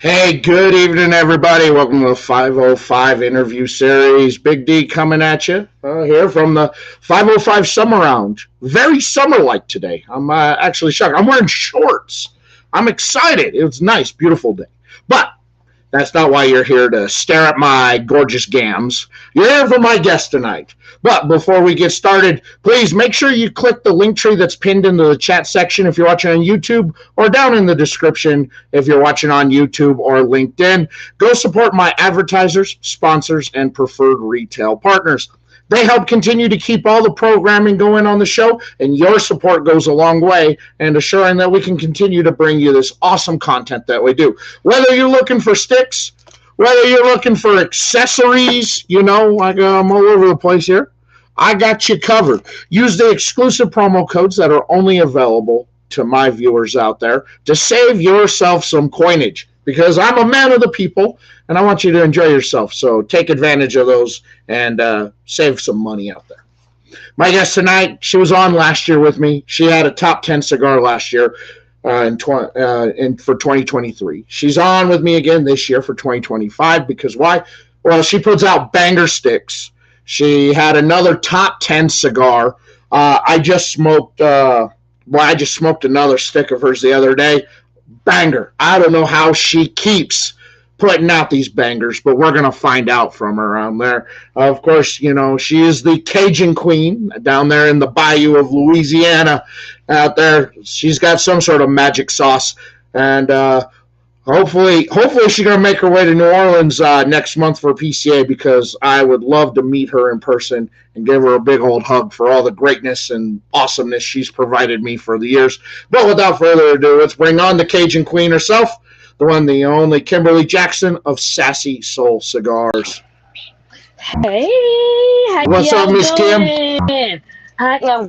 Hey, good evening, everybody. Welcome to the 505 interview series. Big D coming at you here from the 505 Summer Round. Very summer-like today. I'm actually shocked. I'm wearing shorts. I'm excited. It's nice, beautiful day. But that's not why you're here to stare at my gorgeous gams. You're here for my guest tonight. But before we get started, please make sure you click the link tree that's pinned into the chat section if you're watching on YouTube, or down in the description if you're watching on YouTube or LinkedIn. Go support my advertisers, sponsors, and preferred retail partners. They help continue to keep all the programming going on the show, and your support goes a long way in assuring that we can continue to bring you this awesome content that we do. Whether you're looking for sticks, whether you're looking for accessories, I'm all over the place here, I got you covered. Use the exclusive promo codes that are only available to my viewers out there to save yourself some coinage, because I'm a man of the people, and I want you to enjoy yourself. So take advantage of those and save some money out there. My guest tonight, she was on last year with me. She had a top 10 cigar last year for 2023. She's on with me again this year for 2025 because why? Well, she puts out banger sticks. She had another top 10 cigar. I just smoked another stick of hers the other day. Banger. I don't know how she keeps putting out these bangers, but we're going to find out from her around there. Of course, she is the Cajun Queen down there in the bayou of Louisiana out there. She's got some sort of magic sauce, and hopefully she's going to make her way to New Orleans next month for PCA, because I would love to meet her in person and give her a big old hug for all the greatness and awesomeness she's provided me for the years. But without further ado, let's bring on the Cajun Queen herself, the one, the only Kimberly Jackson of Sassy Soul Cigars. Hey, what's up, Miss Kim? I am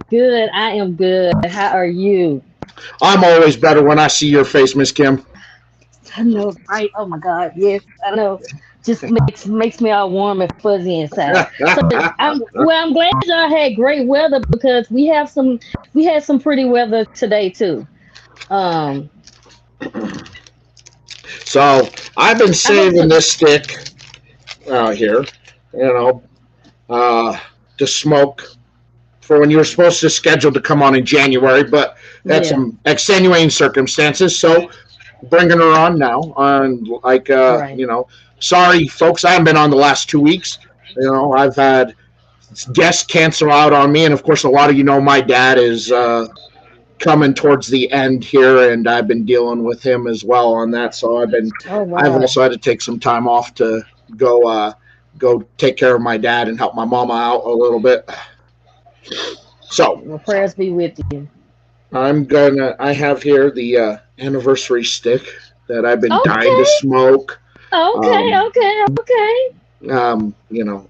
good. How are you? I'm always better when I see your face, Miss Kim. I know, right? Oh my God, yes, I know. Just makes me all warm and fuzzy inside. So I'm glad y'all had great weather, because we had some pretty weather today too. So I've been saving this stick here, to smoke for when you were supposed to schedule to come on in January, but that's some extenuating circumstances. So bringing her on now, sorry folks, I haven't been on the last 2 weeks. I've had guests cancel out on me, and of course a lot of my dad is coming towards the end here, and I've been dealing with him as well on that. So I've also had to take some time off to go take care of my dad and help my mama out a little bit. So well, prayers be with you. I have here the anniversary stick that I've been dying to smoke. Okay.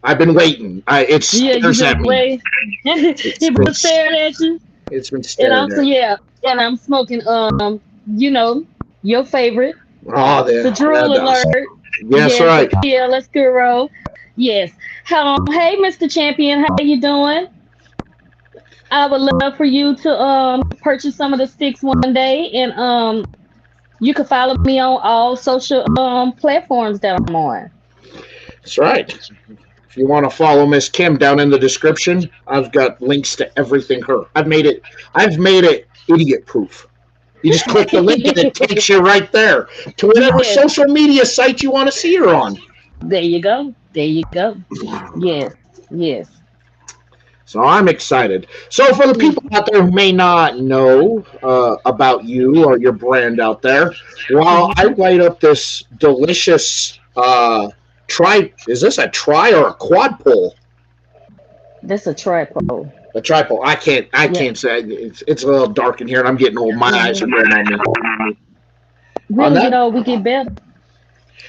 I've been waiting. It stares at me. It's been staring at you. It's been staring at me. And I'm smoking, your favorite. Oh, the drool alert. Yes, right. Yeah, let's go. Yes. Hey, Mr. Champion, how you doing? I would love for you to purchase some of the sticks one day, and you can follow me on all social platforms that I'm on. That's right. If you want to follow Miss Kim, down in the description, I've got links to everything her. I've made it idiot proof. You just click the link and it takes you right there to whatever social media site you want to see her on. There you go. Yes. So I'm excited. So for the people out there who may not know about you or your brand out there, while I light up this delicious is this a tri or a quad pole? That's a tripod. A tripod. I can't say it's a little dark in here, and I'm getting old. My eyes are going on me. Really, we get better.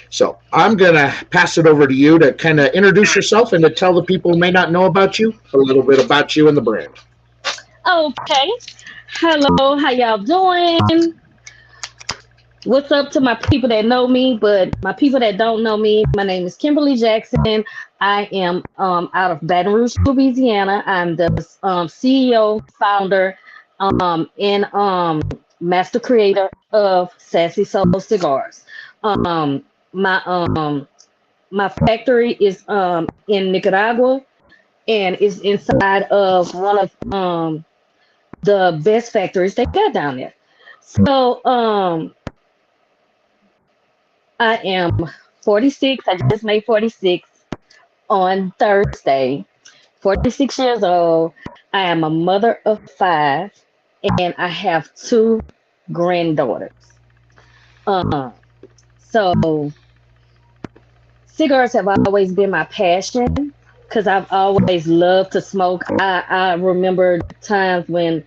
So I'm gonna pass it over to you to kind of introduce yourself and to tell the people who may not know about you a little bit about you and the brand. Okay. Hello, how y'all doing? What's up to my people that know me, but my people that don't know me, my name is Kimberly Jackson. I am out of Baton Rouge, Louisiana. I'm the CEO, founder, and master creator of Sassy Soul Cigars. Um, my my factory is in Nicaragua, and is inside of one of the best factories they got down there. So I am 46. I just made 46 on Thursday. 46 years old. I am a mother of five, and I have two granddaughters. Uh, so cigars have always been my passion because I've always loved to smoke. I remember times when,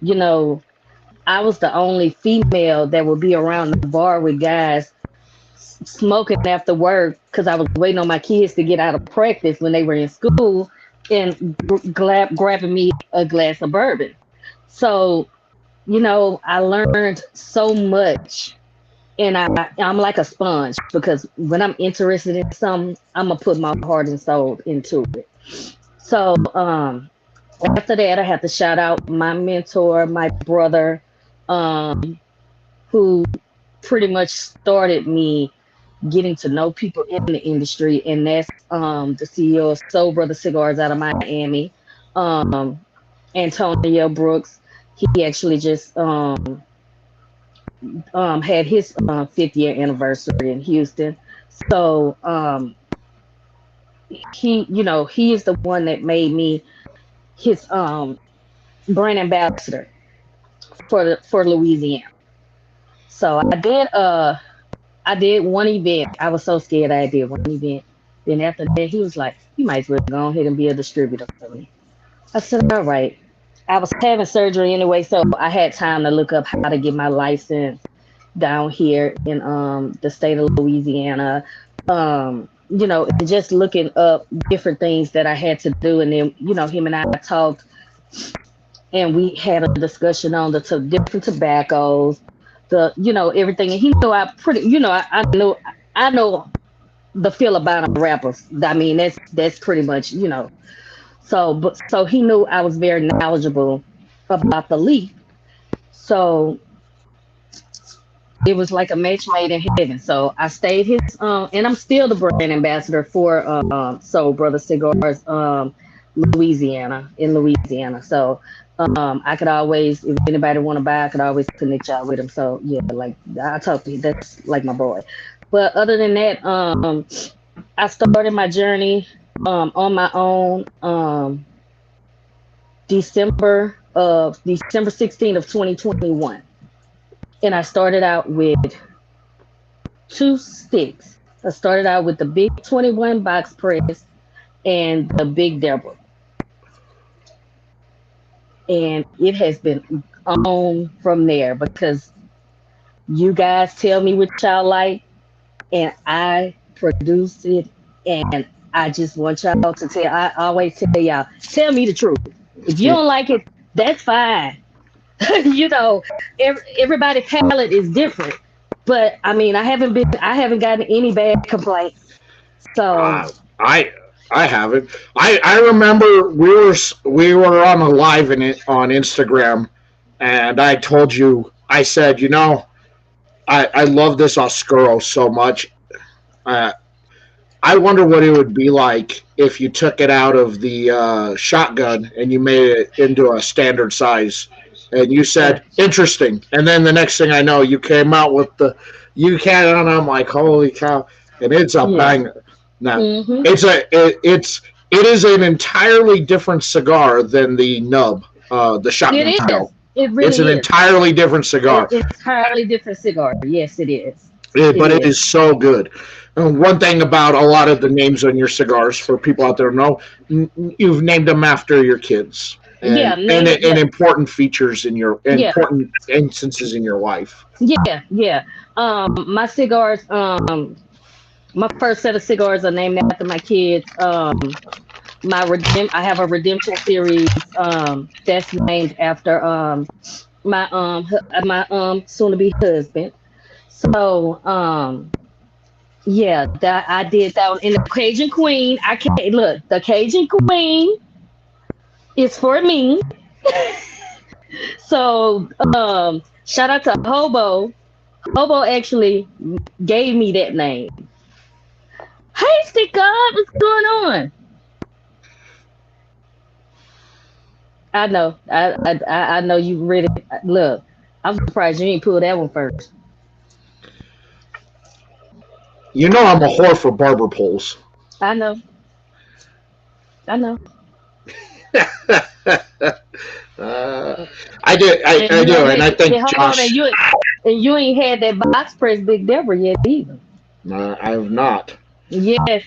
you know, I was the only female that would be around the bar with guys smoking after work because I was waiting on my kids to get out of practice when they were in school and grabbing me a glass of bourbon. So, I learned so much, and I'm like a sponge because when I'm interested in something, I'm gonna put my heart and soul into it. So, after that, I have to shout out my mentor, my brother, um, who pretty much started me getting to know people in the industry, and that's the CEO of Soul Brother Cigars out of Miami, um, Antonio Brooks. He actually just had his 50th year anniversary in Houston. So he is the one that made me his brand ambassador for Louisiana. So I did one event. I was so scared I did one event. Then after that, he was like, "You might as well go ahead and be a distributor for me." I said, "All right." I was having surgery anyway, so I had time to look up how to get my license down here in the state of Louisiana. And just looking up different things that I had to do, and then him and I talked, and we had a discussion on the different tobaccos, everything. And he knew I know the feel about a rappers. I mean, that's pretty much. So he knew I was very knowledgeable about the leaf. So it was like a match made in heaven. So I stayed his, and I'm still the brand ambassador for Soul Brother Cigars, Louisiana, in Louisiana. So I could always, if anybody want to buy, I could always connect y'all with him. So yeah, like I talk to you, that's like my boy. But other than that, I started my journey on my own December 16th of 2021. And I started out with two sticks. I started out with the big 21 box press and the big double. And it has been on from there because you guys tell me what y'all like, and I produce it. And I just want y'all to tell, I always tell y'all, tell me the truth. If you don't like it, that's fine. you know, everybody's palate is different. But I mean, I haven't gotten any bad complaints. So Uh, I I haven't. I remember we were on a live in it on Instagram, and I told you, I said, I love this Oscuro so much. Uh, I wonder what it would be like if you took it out of the shotgun and you made it into a standard size. And you yeah. said interesting, and then the next thing I know, you came out with the you can, and I'm like, holy cow! And it's a Yeah. banger. Now, Mhm. it is an entirely different cigar than the nub, the shotgun It is. shell. It It's an really is. entirely different cigar. Entirely different cigar. Yes, it is. It But it is. is so good. And one thing about a lot of the names on your cigars, for people out there to know, you've named them after your kids Yeah. and Yeah. important features in your Yeah. important instances in your life. Yeah. Yeah. My cigars. My first set of cigars are named after my kids. I have a redemption series. That's named after my soon to be husband. So yeah, that I did that one in the Cajun Queen. I can't look. The Cajun Queen is for me. So shout out to Hobo. Bobo actually gave me that name. Hey, Cigars, what's going on? I know. I know you ready. Look, I'm surprised you ain't pulled that one first. You know I'm a whore for barber poles. I know. I know. I do. And I you know, do, and I think hold on, Josh. and you ain't had that box press Big Deborah yet either. I have not. Yes.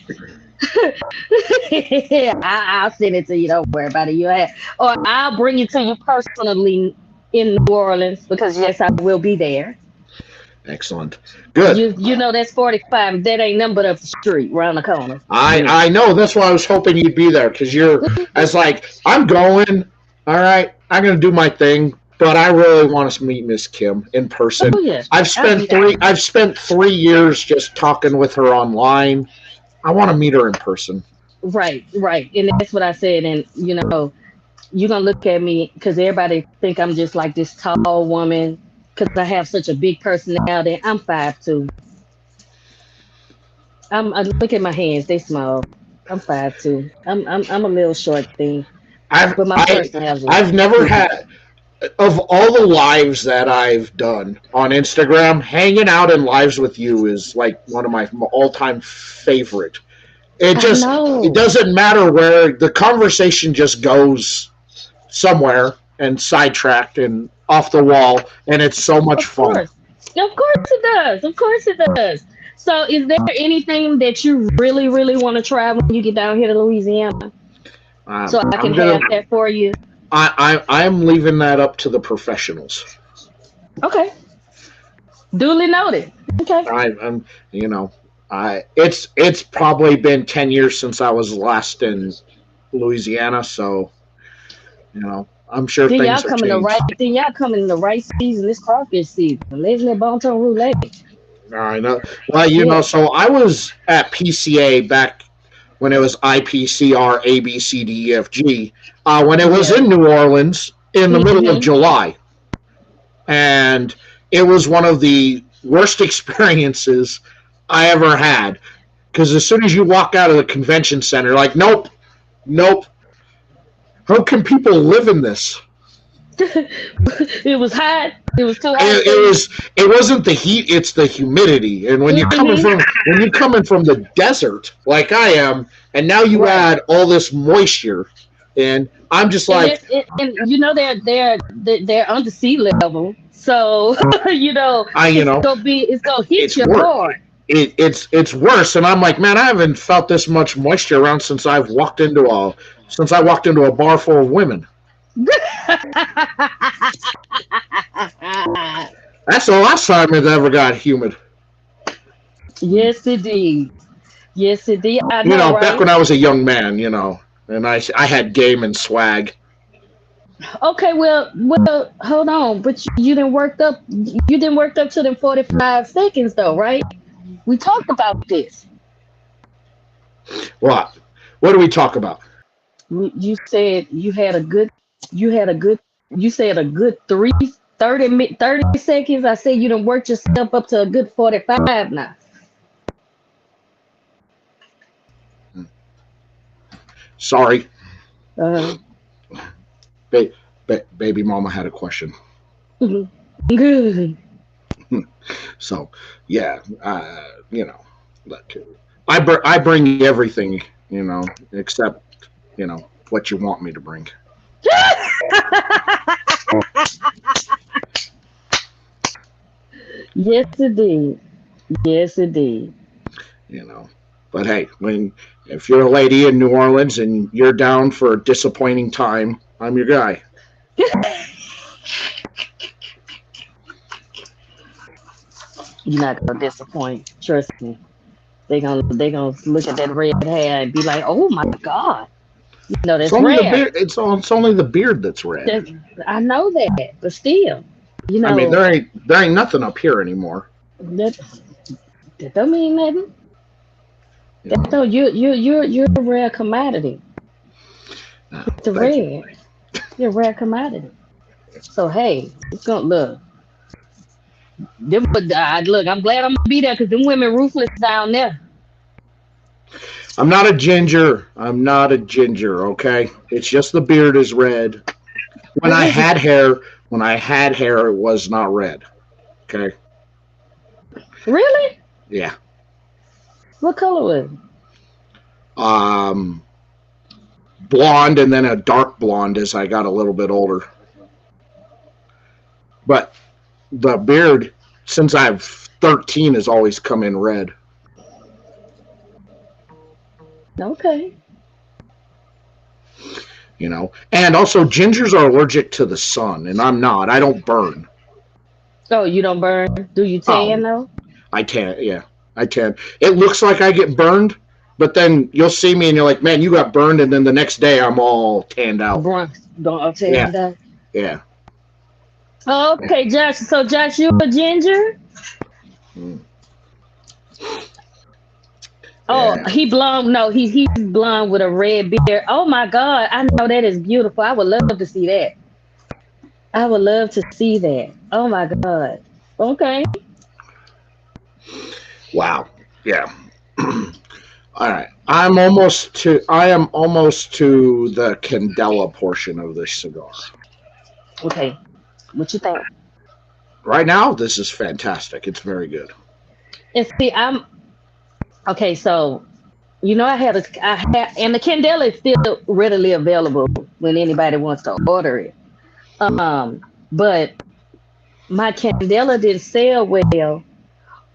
I'll send it to you. Don't worry about it. Or I'll bring it to you personally in New Orleans because yes, I will be there. Excellent. Good. You know that's 45. That ain't nothing but up the street, round the corner. Yeah. I know. That's why I was hoping you'd be there because you're. I was like, I'm going. All right, I'm gonna do my thing, but I really want to meet Miss Kim in person. Oh yeah. I've spent 3 years just talking with her online. I want to meet her in person. Right, right. And that's what I said. And you're gonna look at me because everybody think I'm just like this tall woman because I have such a big personality. I'm 5'2". I look at my hands; they small. I'm 5'2". I'm a little short thing, I've but my I personality I've never is had of all the lives that I've done on Instagram. Hanging out in lives with you is like one of my all-time favorite. I It know. doesn't matter where the conversation just goes somewhere and sidetracked and off the wall, and it's so much Of fun. course. Of course it does. Of course it does. So is there anything that you really, really want to try when you get down here to Louisiana? So I I'm can gonna have that for you. I'm leaving that up to the professionals. Okay. Duly noted. Okay. I'm you know I it's probably been 10 years since I was last in Louisiana, so I'm sure things have changed. Then y'all coming in the right season, this crawfish season. Let's let Baton Rouge. I know. Well, Yeah. so I was at PCA back when it was IPCR ABCDEFG. When it was Yeah. in New Orleans in the middle of Hmm. July, and it was one of the worst experiences I ever had. Because as soon as you walk out of the convention center, like, nope, nope. How can people live in this? It was hot. It was too hot It, for it you. was. It wasn't the heat. It's the humidity. And Hmm. when you're coming from the desert like I am, and now you Right. add all this moisture, and I'm just like, And they're under sea level. So I it's gonna hit it's you worse. hard. It's worse, and I'm like, man, I haven't felt this much moisture around since I walked into a bar full of women. That's the last time it ever got humid. Yes, indeed. Yes, indeed. I know, Back right? when I was a young man, and I had game and swag. Okay, well, hold on, but you didn't work up. You didn't work up to them 45 seconds, though, right? We talked about this. What? What do we talk about? You said you had a good. You had a good. You said a good 30 seconds. I said you done worked yourself up to a good 45 now. Sorry, Uh, ba- baby mama had a question. good. So yeah, look, I bring everything, except what you want me to bring. Yes, indeed. Yes, indeed. You know, but hey, if you're a lady in New Orleans and you're down for a disappointing time, I'm your guy. You're not gonna disappoint. Trust me. They gonna look at that red hair and be like, "Oh my God, It's that's only the rare." beard. It's only the beard that's red. That, I know that, but still, you I mean, know there ain't nothing up here anymore. that that don't mean nothing. You That know, don't you're a rare commodity. It's a thank you. rare. You're a rare commodity. So hey, it's gonna look. Look, I'm glad I'm gonna be there because them women ruthless down there. I'm not a ginger. I'm not a ginger. Okay, it's just the beard is red. When What I is it? had hair, when I had hair, it was not red. Okay, Really? yeah. What color was it? Um, Blonde and then a dark blonde as I got a little bit older. But the beard, since I'm 13, has always come in red. Okay. And also gingers are allergic to the sun, and I'm not. I don't burn. Oh, you don't burn? Do you tan Oh, though? I tan. Yeah, I tan. It looks like I get burned, but then you'll see me and you're like, man, you got burned, and then the next day I'm all tanned out. Brunch. Don't Yeah, tan that. yeah. Okay, Josh. So Josh, you a ginger? Mm. Oh, Yeah. he blonde. No, he's blonde with a red beard. Oh my God, I know that is beautiful. I would love to see that. I would love to see that. Oh my God. Okay. Wow. Yeah. All right. I am almost to the candela portion of this cigar. Okay. What you think? Right now, this is fantastic. It's very good. And see, I'm okay. So and the Candela is still readily available when anybody wants to order it. But my Candela didn't sell well,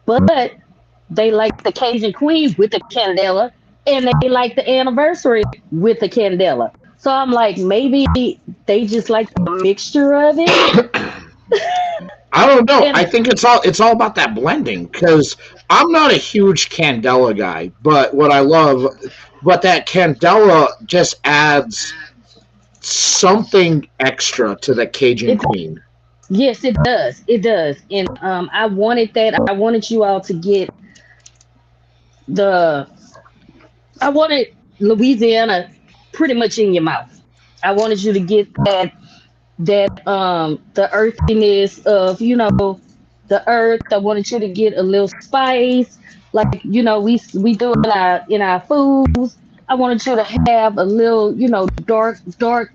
but they like the Cajun Queen with the Candela, and they like the anniversary with the Candela. So I'm like, maybe they just like the mixture of it. I don't know. I And think it's all about that blending because I'm not a huge candela guy, but that candela just adds something extra to the Cajun it, Queen. yes, it does. It does. And I wanted that. I wanted you all to get the. I wanted Louisiana pretty much in your mouth. I wanted you to get that the earthiness of the earth. I wanted you to get a little spice, like we do in our foods. I wanted you to have a little dark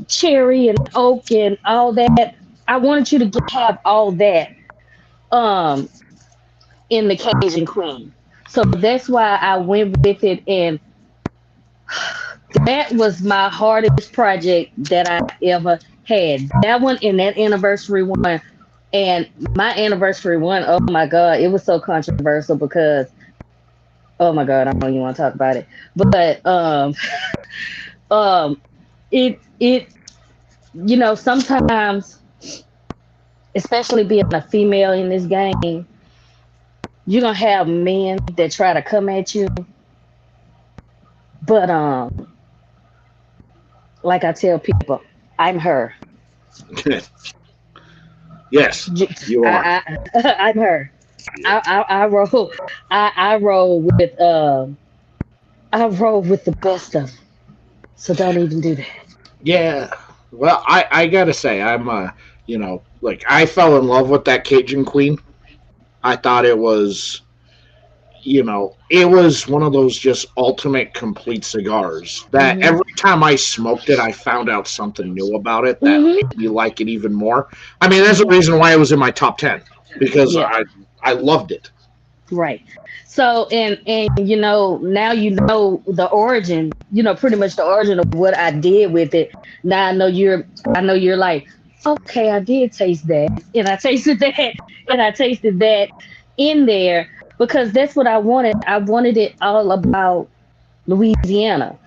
cherry and oak and all that. I wanted you to have all that um in the Cajun Queen. So that's why I went with it, and that was my hardest project that I ever had. That one and that anniversary one. And my anniversary one, oh my God, it was so controversial because, oh my God, I don't even want to talk about it. But um, it sometimes, especially being a female in this game, you're gonna have men that try to come at you. But like I tell people, I'm her. Yes, you are. I'm her. I roll. I roll with I roll with the best of them. So don't even do that. Yeah. Well, I gotta say, like I fell in love with that Cajun Queen. I thought it was one of those just ultimate complete cigars that Mhm. every time I smoked it, I found out something new about it that Mhm. made me like it even more. I mean, there's a Mhm. reason why it was in my top 10 because Yeah. I loved it. Right. So and now the origin. Pretty much the origin of what I did with it. Now I know you're like, okay, I did taste that, and I tasted that, and I tasted that in there because that's what I wanted. I wanted it all about Louisiana.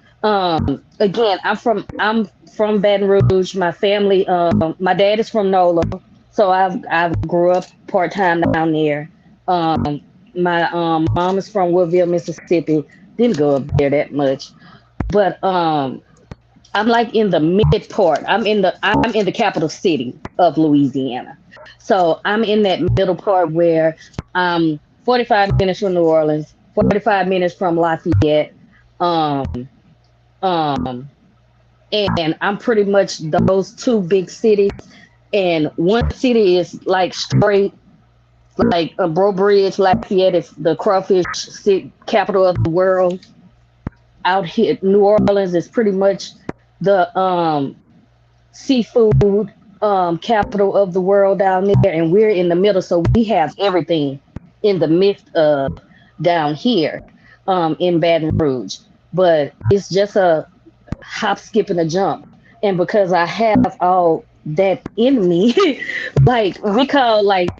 Again, I'm from Baton Rouge. My family, my dad is from NOLA, so I grew up part time down there. Um, my mom is from Woodville, Mississippi. Didn't go up there that much, but I'm like in the mid part. I'm in the capital city of Louisiana, so I'm in that middle part where 45 minutes from New Orleans, 45 minutes from Lafayette. Um, um, and I'm pretty much those two big cities, and one city is like straight. like Bro Bridge, Lafayette is the crawfish capital of the world. Out here, New Orleans is pretty much the seafood capital of the world down there, and we're in the middle, so we have everything in the midst of down here in Baton Rouge. But it's just a hop, skip, and a jump. And because I have all that in me, like we call like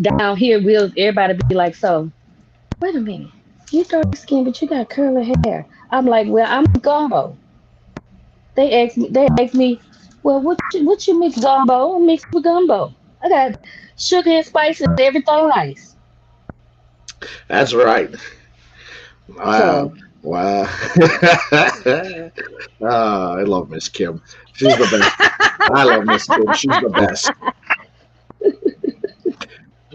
down here, will everybody be like, so wait a minute, you dark skin, but you got curly hair. I'm like, well, I'm gumbo. They ask me, well, what you mix gumbo? I mix with gumbo. I got sugar and spices, everything nice. That's right. Wow. So Wow. I love Miss Kim. She's the best. I love Miss Kim. She's the best.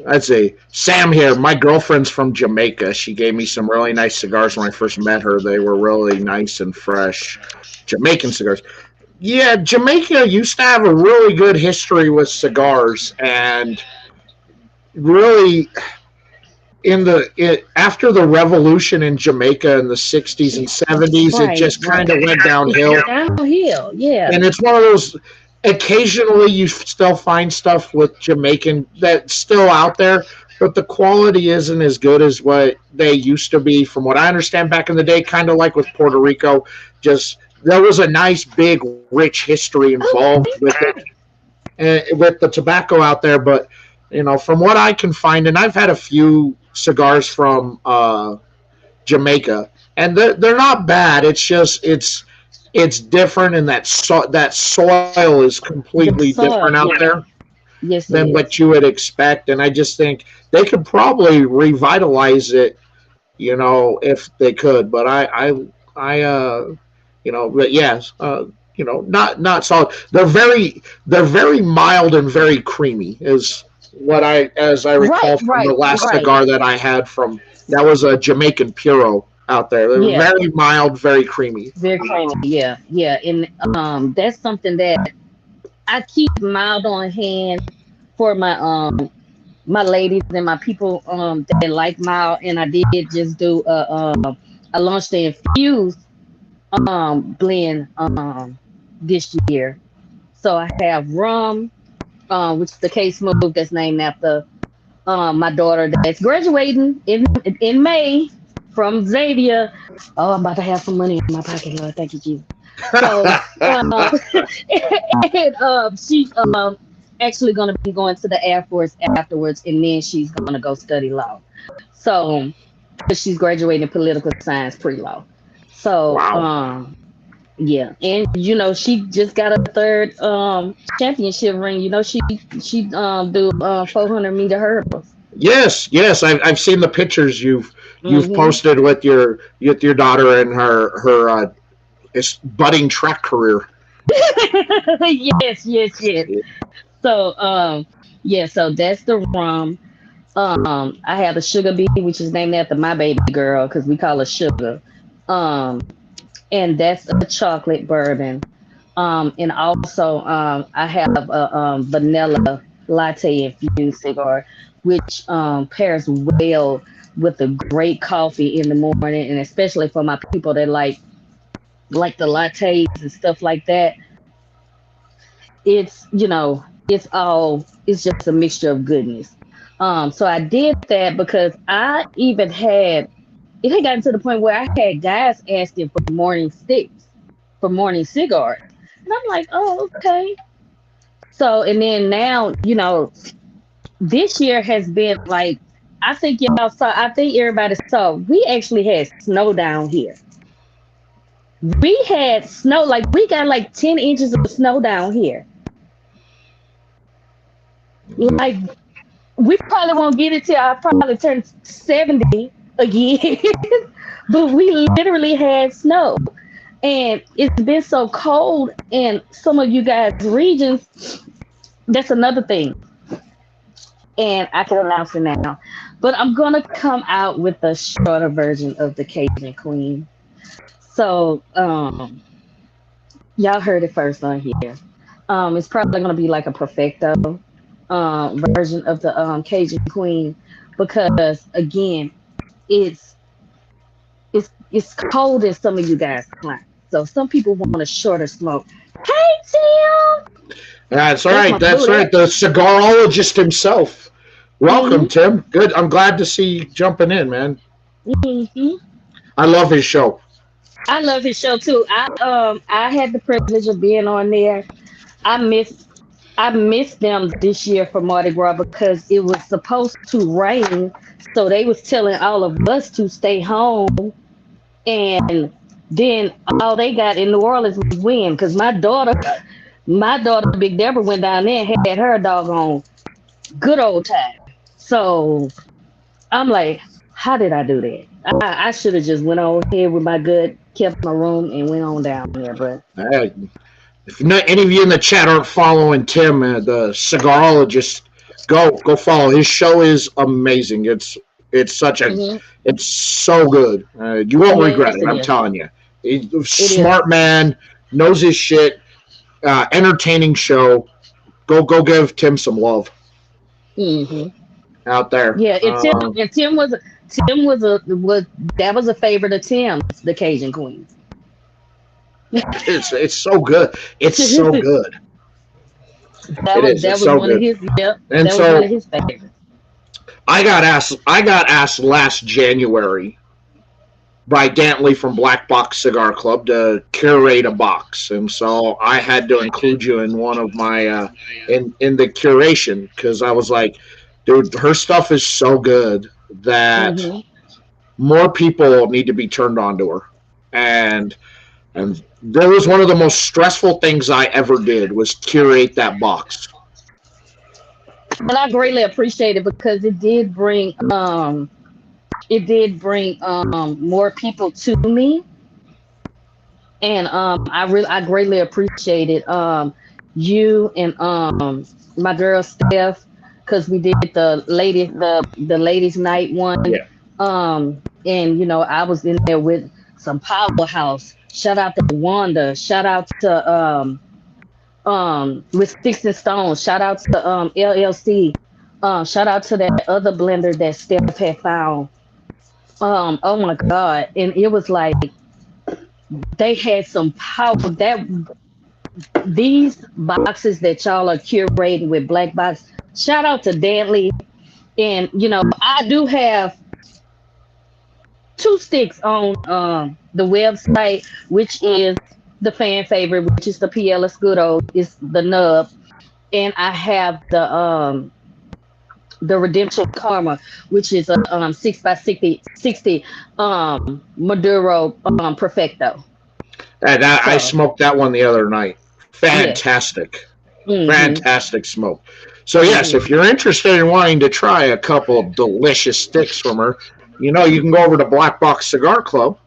I'd say Sam here. My girlfriend's from Jamaica. She gave me some really nice cigars when I first met her. They were really nice and fresh. Jamaican cigars. Yeah, Jamaica used to have a really good history with cigars, and really after the revolution in Jamaica in the 60s and 70s, it right, just kind right. of went It's downhill. downhill, yeah. And it's one of those, occasionally you still find stuff with Jamaican that's still out there, but the quality isn't as good as what they used to be. From what I understand back in the day, kind of like with Puerto Rico, just there was a nice, big, rich history involved with it, with the tobacco out there. But from what I can find, and I've had a few cigars from Jamaica, and they're not bad. It's just it's different, and that soil is The completely soil, different out yeah. there Yes, it than is. what you would expect. And I just think they could probably revitalize it, if they could. But but yes, not solid. They're very mild and very creamy, is what as I Right, recall from the right, last right. cigar that I had from that was a Jamaican Puro out there. They're Yeah, very mild, very creamy. very creamy. Yeah, yeah. And that's something that I keep mild on hand for my ladies and my people that like mild. And I did just do I launched the infused blend this year. So I have rum, which is the case move that's named after my daughter that's graduating in May from Xavier. Oh, I'm about to have some money in my pocket, Lord. Thank you, Jesus. So, and she's actually going to be going to the Air Force afterwards, and then she's going to go study law. So, 'cause she's graduating political science pre-law. So, Wow. yeah, and she just got a third championship ring. She do 400-meter hurdles. Yes, yes, I've seen the pictures you've Hmm. posted with your daughter and her budding track career. Yes, yes, yes. So yeah, so that's the rum. I have the sugar bee, which is named after my baby girl because we call her Sugar. Um, and that's a chocolate bourbon. And also I have a vanilla latte infused cigar, which pairs well with a great coffee in the morning, and especially for my people that like the lattes and stuff like that. It's just a mixture of goodness. So I did that because I even had it had gotten to the point where I had guys asking for morning sticks, for morning cigars. And I'm like, oh, okay. So, and then now, this year has been like, I think everybody saw, we actually had snow down here. We had snow, like, we got like 10 inches of snow down here. Like, we probably won't get it till I probably turn 70 again. But we literally had snow. And it's been so cold in some of you guys' regions. That's another thing. And I can announce it now. But I'm gonna come out with a shorter version of the Cajun Queen. So y'all heard it first on here. It's probably gonna be like a perfecto. version of the Cajun Queen because again, it's it's cold in some of you guys' climate. So some people want a shorter smoke. Hey Tim, That's that's right. my That's boo. right. The cigarologist himself. Welcome, Mm-hmm. Tim. Good. I'm glad to see you jumping in, man. Mm-hmm. I love his show. I love his show too. I had the privilege of being on there. I missed I missed them this year for Mardi Gras because it was supposed to rain. So they was telling all of us to stay home, and then all they got in New Orleans was wind. Because my daughter Big Deborah went down there and had her doggone good old time. So I'm like, how did I do that? I should have just went on here with my good, kept my room, and went on down there. But Hey, if not, any of you in the chat aren't following Tim, the cigarologist, go follow. His show is amazing. mhm. It's so good. You won't regret Yes, it. it I'm is. telling you. He's a It is. smart man, knows his shit. Entertaining show. Go give Tim some love Hmm. out there. Yeah, and Tim was that was a favorite of Tim's, the Cajun Queen. It's so good. It's so that good. It was is. that It's was so one of good. his. Yep, And that was one of so his favorites. I got asked last January by Dantley from Black Box Cigar Club to curate a box, and so I had to include you in one of my in the curation because I was like, dude, her stuff is so good that Hmm. more people need to be turned on to her, and and that was one of the most stressful things I ever did was curate that box. But I greatly appreciate it because it did bring more people to me, and I greatly appreciated you and my girl Steph because we did the ladies night one, Yeah, and I was in there with some powerhouse. Shout out to Wanda. Shout out to with Sticks and Stones. Shout out to LLC. Shout out to that other blender that Steph had found. Oh my God. And it was like they had some power that these boxes that y'all are curating with Black Box. Shout out to Danley. And I do have two sticks on the website, which is the fan favorite, which is the PLS Good Old, is the nub. And I have the Redemption Karma, which is a 6x60 Maduro Perfecto. and I So smoked that one the other night. yes. Fantastic, Hmm. fantastic smoke. So yes, if Hmm. you're interested in wanting to try a couple of delicious sticks from her, you can go over to Black Box Cigar Club,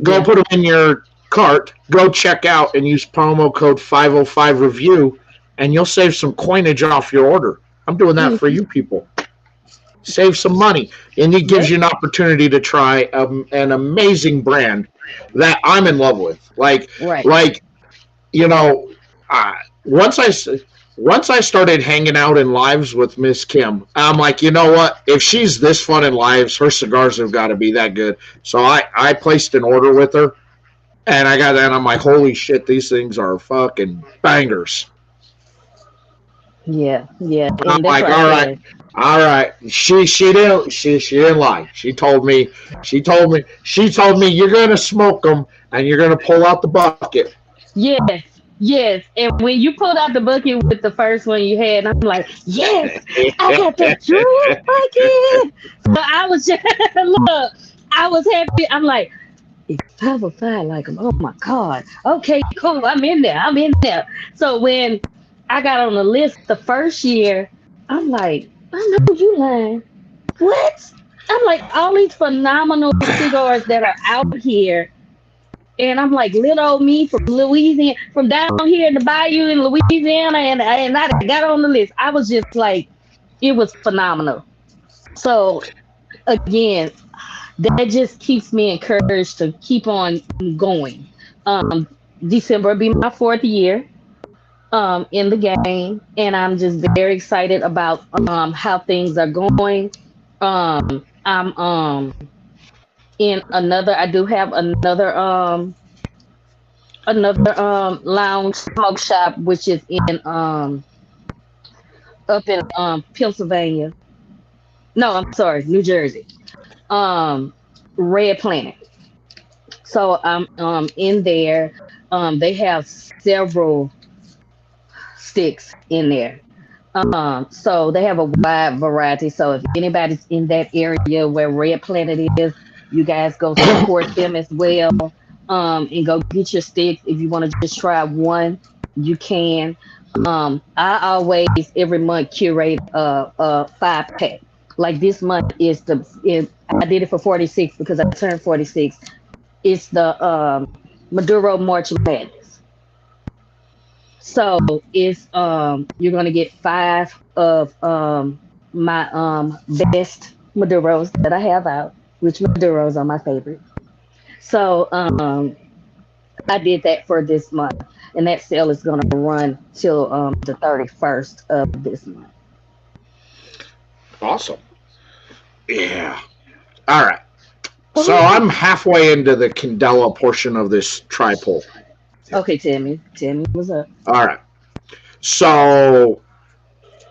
go Yeah. put them in your cart, go check out, and use promo code 505 review, and you'll save some coinage off your order. I'm doing that for Hmm. you people. Save some money, and it gives Yep. you an opportunity to try an amazing brand that I'm in love with. Right. Like you know, uh, once I started hanging out in lives with Miss Kim, I'm like, you know what? If she's this fun in lives, her cigars have got to be that good. So I placed an order with her, and I got that. And I'm like, holy shit, these things are fucking bangers. Yeah. Yeah. I'm And that's like, what I said. all right. She didn't lie. She told me you're gonna smoke them and you're gonna pull out the bucket. Yes. Yes. And when you pulled out the bucket with the first one you had, I'm like, yes, I got the jewel bucket. So I was just look, I was happy. I'm like, it's 505 like 'em. Oh my God. Okay, cool. I'm in there. I'm in there. So when I got on the list the first year, I'm like, I know you lying. What? I'm like, all these phenomenal cigars that are out here. And I'm like, little old me from Louisiana, from down here in the bayou in Louisiana, and I got on the list. I was just like, it was phenomenal. So again, that just keeps me encouraged to keep on going. Um, December will be my fourth year. in the game, and I'm just very excited about how things are going. I'm in another. I do have another lounge smoke shop, which is in up in Pennsylvania. No, I'm sorry, New Jersey. Um, Red Planet. So I'm in there. They have several sticks in there. So they have a wide variety. So if anybody's in that area where Red Planet is, you guys go support them as well. And go get your sticks. If you want to just try one, you can. I always every month curate a 5 pack. Like this month I did it for 46 because I turned 46. It's the Maduro March Madness. So it's you're gonna get 5 of my best Maduros that I have out, which Maduros are my favorite. So I did that for this month, and that sale is gonna run till the 31st of this month. Awesome. Yeah. All right. So I'm halfway into the Candela portion of this tripole. Okay, Tell me what's up. All right. So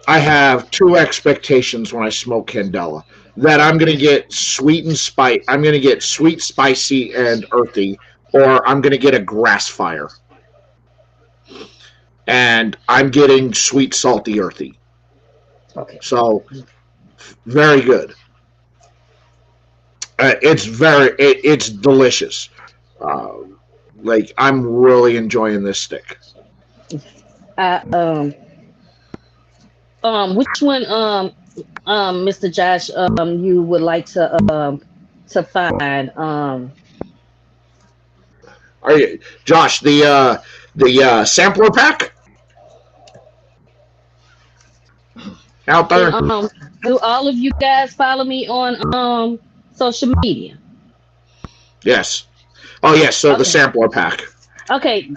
I have two expectations when I smoke Candela. That I'm going to get sweet and spice. I'm going to get sweet, spicy, and earthy, or I'm going to get a grass fire. And I'm getting sweet, salty, earthy. Okay. So very good. It's delicious. Uh, like I'm really enjoying this stick. I which one Mr. Josh you would like to find Are you, Josh? The sampler pack out and there? do all of you guys follow me on social media? Yes. Oh yes. So the Okay. sampler pack. Okay,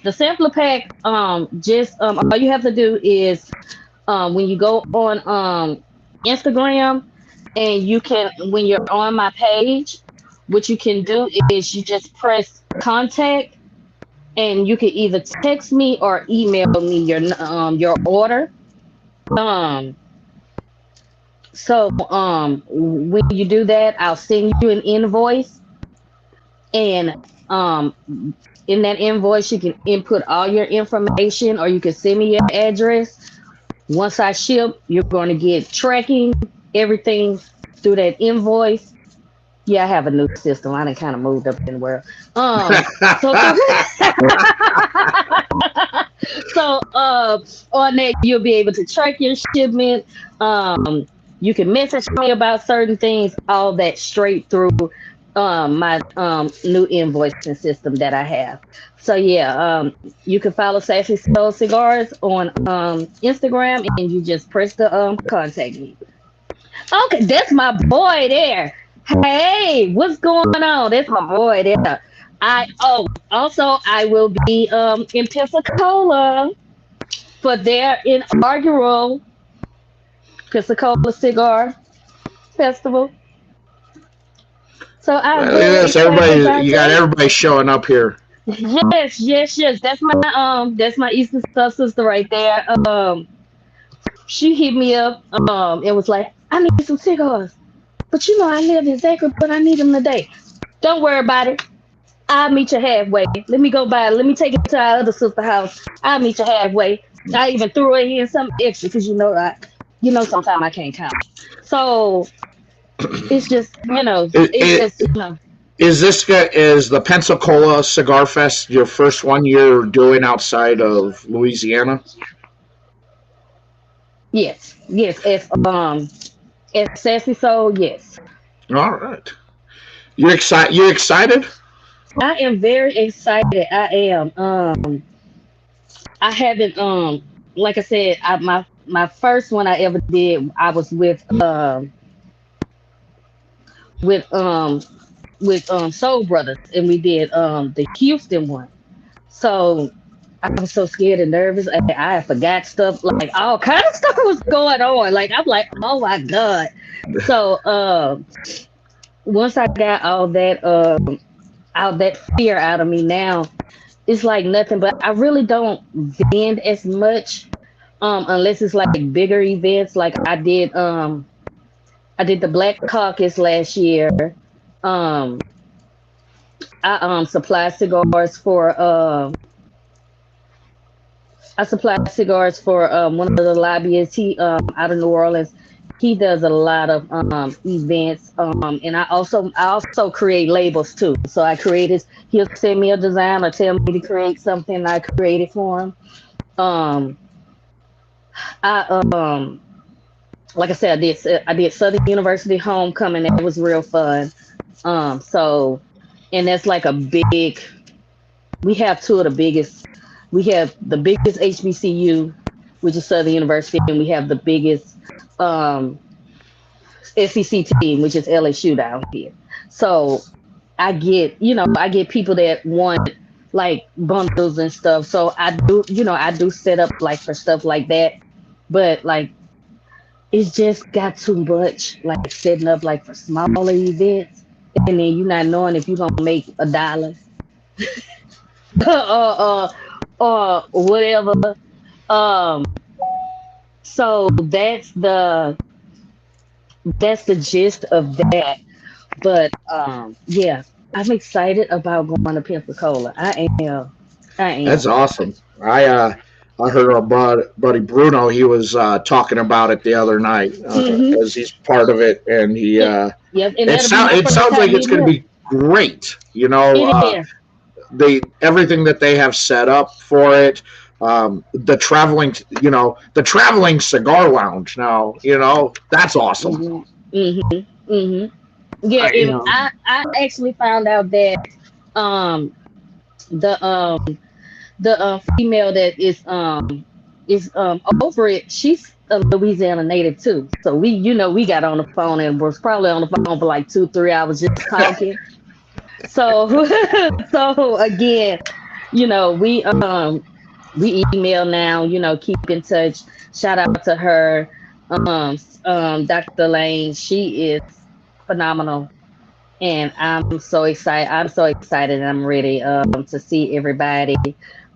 the sampler pack, just all you have to do is when you go on Instagram, and you can when you're on my page, what you can do is you just press contact, and you can either text me or email me your order. Um, so when you do that, I'll send you an invoice, and um in that invoice you can input all your information, or you can send me your address. Once I ship, you're going to get tracking everything through that invoice. Yeah, I have a new system. I done kind of moved up in the world. So through so on that you'll be able to track your shipment. You can message me about certain things, all that straight through my new invoicing system that I have. So yeah, you can follow Sassy Soul Cigars on Instagram, and you just press the contact me. Okay, that's my boy there. Hey, what's going on? That's my boy there. Also I will be in Pensacola for their inaugural Pensacola Cigar Festival. So I'm very Yes, excited everybody. about You got that. everybody showing up here. Yes. That's my Eastern Star sister right there. She hit me up and was like, I need some cigars. But you know I live in Zachary, but I need them today. Don't worry about it. I'll meet you halfway. Let me take it to our other sister house. I'll meet you halfway. I even threw in some extra because sometimes I can't count. So it's just, It, it's it, just, is the Pensacola Cigar Fest your first one you're doing outside of Louisiana? yes, it's Sassy Soul, yes. All right. You're excited. You excited? I am very excited. I am. I haven't like I said, my first one I ever did, I was with Soul Brothers, and we did the Houston one. So I was so scared and nervous. I forgot stuff, like all kind of stuff was going on. Like I'm like, oh my god. So once I got all that fear out of me now, it's like nothing. But I really don't vend as much, unless it's like bigger events. Like I did the Black Caucus last year. Um, I cigars for I supply cigars for one of the lobbyists. He out of New Orleans. He does a lot of events, and I also create labels too. So I create his. He'll send me a design or tell me to create something. I create it for him. Um, I like I said, I did Southern University homecoming. That was real fun. So and that's like a big. We have two of the biggest. We have the biggest HBCU, which is Southern University, and we have the biggest um, SEC team, which is LSU down here. So I get people that want like bundles and stuff. So I do set up like for stuff like that. But like it's just got too much like setting up like for smaller events, and then you not knowing if you're gonna make $1 or whatever. Um, so that's the gist of that. But yeah, I'm excited about going to Pensacola. I am. I That's am. awesome. I heard our buddy Bruno. He was talking about it the other night Hmm. as he's part of it, and he Yep, and that'll be my it first sounds like time it's meeting going to him. be great. It is. They everything that they have set up for it. The traveling, the traveling cigar lounge. Now, that's awesome. Hmm. Hmm. Hmm. Yeah, I, and I actually found out that um the female that is over it. She's a Louisiana native too. So we got on the phone and was probably on the phone for like 2 3 hours just talking. So so again, you know, we email now, keep in touch. Shout out to her, Dr. Lane. She is phenomenal. And I'm so excited. I'm so excited and I'm ready to see everybody.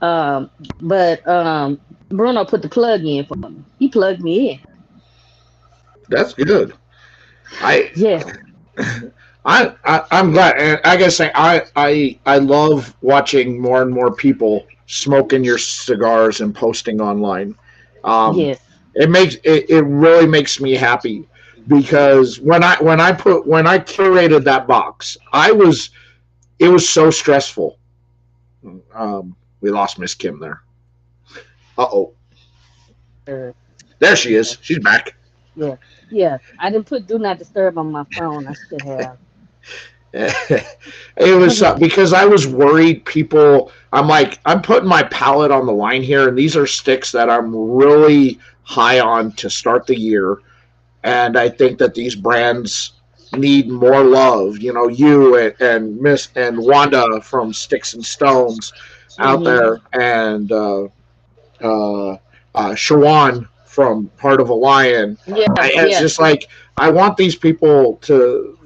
Um, but Bruno put the plug in for me. He plugged me in. that's good. I Yes. I'm glad, and I gotta say, I love watching more and more people smoking your cigars and posting online. Um, Yes. it really makes me happy because when I curated that box, it was so stressful. We lost Miss Kim there. Uh-oh, Uh, there she is. She's back. yeah. Yeah. I didn't put do not disturb on my phone. I should have. It was because I was worried people. I'm like, I'm putting my palate on the line here, and these are sticks that I'm really high on to start the year. And I think that these brands need more love. You and Miss and Wanda from Sticks and Stones out Hmm. there, and uh, Shawan from Heart of a Lion. Yeah. It's Yeah. just like I want these people to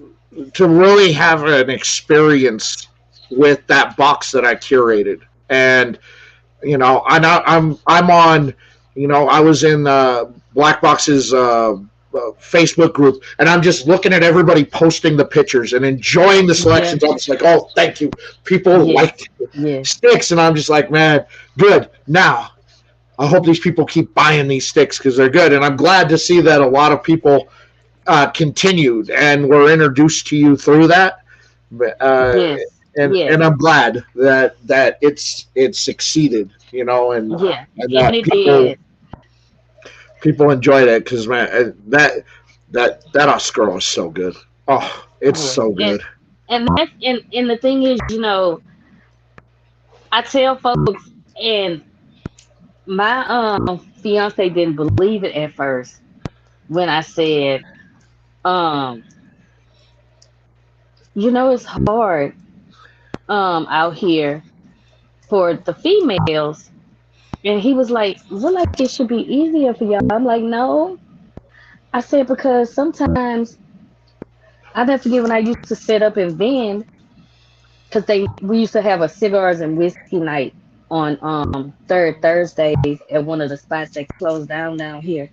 really have an experience with that box that I curated. And I'm on. I was in Black Box's Facebook group, and I'm just looking at everybody posting the pictures and enjoying the Yeah. selections. I'm just like, oh, thank you, people Yes. like Yes. sticks, and I'm just like, man, good. Now I hope these people keep buying these sticks because they're good, and I'm glad to see that a lot of people continued and were introduced to you through that. Uh, Yes. and Yes. I'm glad that it's succeeded, Yeah. and And that it did. people enjoyed it because man, that Oscar was so good. Oh, it's Oh, so good. and the thing is, I tell folks, and my fiance didn't believe it at first when I said, um, it's hard out here for the females. And he was like, "Well, like it should be easier for y'all." I'm like, "No." I said because sometimes I never forget when I used to set up and vend because they we used to have a cigars and whiskey night on third Thursdays at one of the spots that closed down here.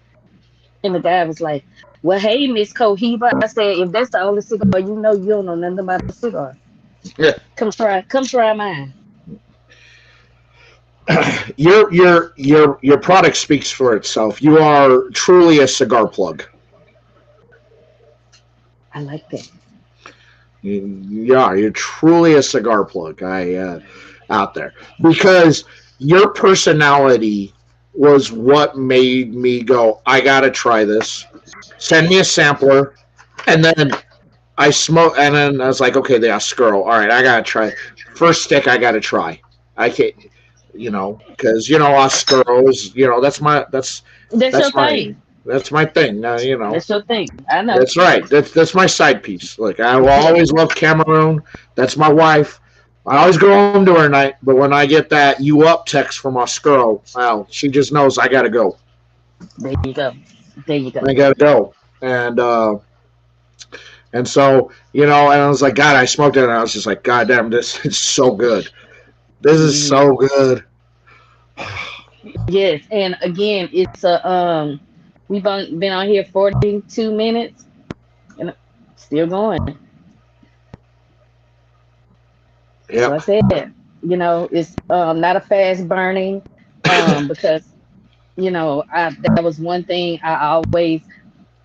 And the guy was like, "Well, hey, Miss Cohiba." I said, "If that's the only cigar you don't know nothing about the cigar. Yeah. Come try mine." Your product speaks for itself. You are truly a cigar plug. I like that. Yeah, you're truly a cigar plug. Out there because your personality was what made me go. I gotta try this. Send me a sampler, and then I smoke, and then I was like, okay, the Oscuro. All right, I gotta try. First stick, I gotta try. I can't, because Oscuros, That's your that's my thing. that's my thing. That's your thing. I know. That's right. That's my side piece. Like I will always love Cameroon. That's my wife. I always go home to her night, but when I get that "you up" text from Oscuro, well, she just knows I gotta go. There you go. There you go. I gotta go, and so and I was like, God, I smoked it, and I was just like, God damn, this is so good. This is Mm, so good. yes, and again, it's a we've been on here 42 minutes and still going. So I Yep. said, it's not a fast burning, because that was one thing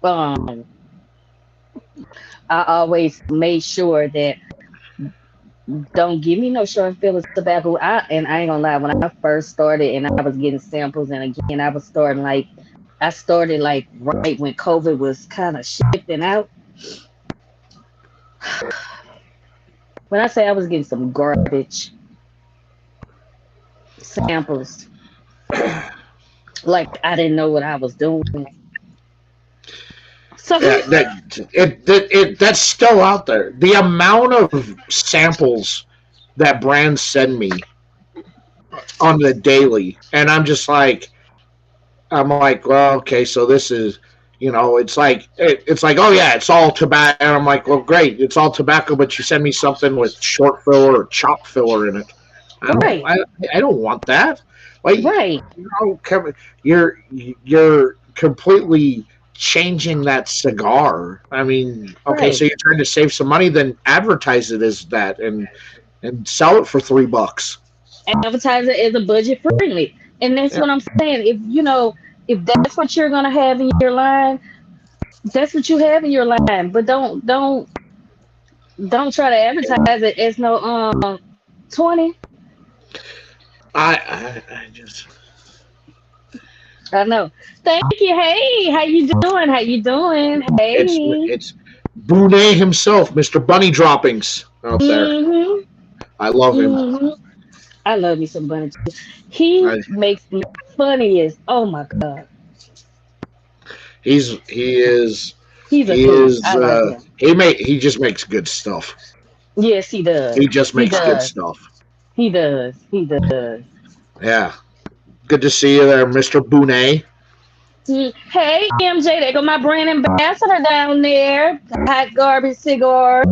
um I always made sure that don't give me no short fillers tobacco. I ain't gonna lie, when I first started and I was getting samples, and again I started like right when COVID was kind of shifting out. When I say I was getting some garbage samples, like I didn't know what I was doing. So Yeah, that's still out there. The amount of samples that brands send me on the daily, and I'm like, well, okay, so this is, it's like, oh yeah, it's all tobacco, and I'm like, well, great, it's all tobacco, but you send me something with short filler or chop filler in it. I don't, right, I, I don't want that. Like, right, you're you're completely changing that cigar. I mean, okay, so right. you're trying to save some money, then advertise it as that and sell it for $3. Advertise it as a budget friendly, and that's Yeah, what I'm saying. If that's what you're gonna have in your line, that's what you have in your line. But don't try to advertise it as no 20. I just I know. Thank you. Hey, how you doing? How you doing? Hey. it's Bonet himself, Mr. Bunny Droppings out there. Mhm. I love him. Mhm. I love me some bunny too. He I, makes the funniest. Oh my god. he is He's a he hoot. is I like him. he just makes good stuff. Yes, he does. He just He makes good does. stuff. He does. He does. Yeah. Good to see you there, Mr. Bonet. Hey, MJ, there go my brand ambassador down there. Hot garbage cigars.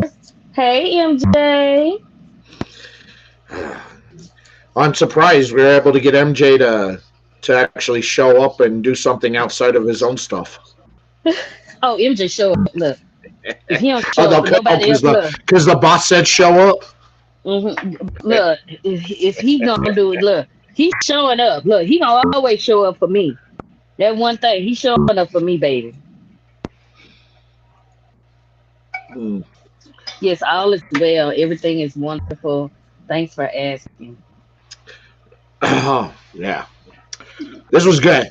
Hey, MJ. I'm surprised we were able to get MJ to actually show up and do something outside of his own stuff. Oh, MJ, show up. Look, if he don't Oh, show up for nobody because else, look. the boss said show up. Look, if he gonna do it, look, he's showing up. Look, he gonna always show up for me. That one thing, he's showing up for me, baby. Mm. Yes, all is well. Everything is wonderful. Thanks for asking. Oh, yeah. This was good.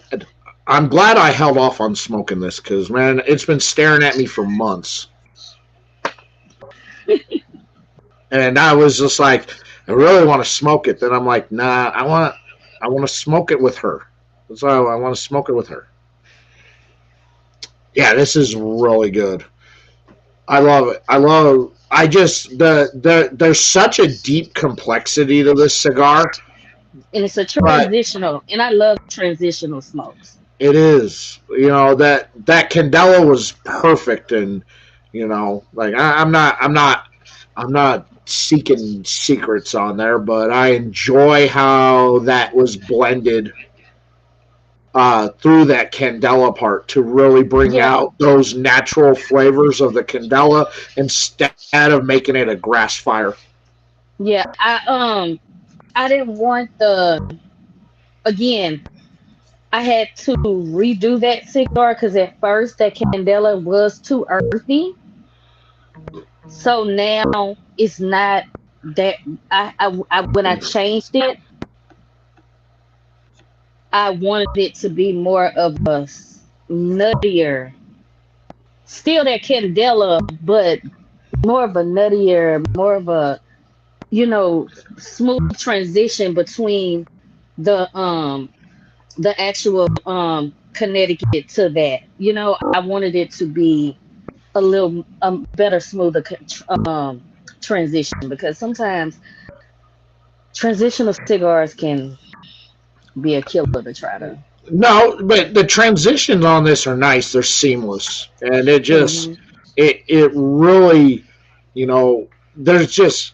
I'm glad I held off on smoking this because, man, it's been staring at me for months. And I was just like, I really want to smoke it. Then I'm like, nah, I want to smoke it with her. So I want to smoke it with her. Yeah, this is really good. I love it. I just there's such a deep complexity to this cigar and it's a But transitional, and I love transitional smokes. it is, that Candela was perfect, and like I'm not seeking secrets on there, but I enjoy how that was blended through that Candela part to really bring Yeah, out those natural flavors of the Candela instead of making it a grass fire. yeah. I didn't want the again. I had to redo that cigar because at first that Candela was too earthy. So now it's not that I when I changed it, I wanted it to be more of a nuttier, still that Candela, but more of a nuttier, more of a you know smooth transition between the actual Connecticut to that. I wanted it to be a little better, smoother transition because sometimes transitional cigars can be a killer to try to. No, but the transitions on this are nice. They're seamless, and Hmm. it really, there's just,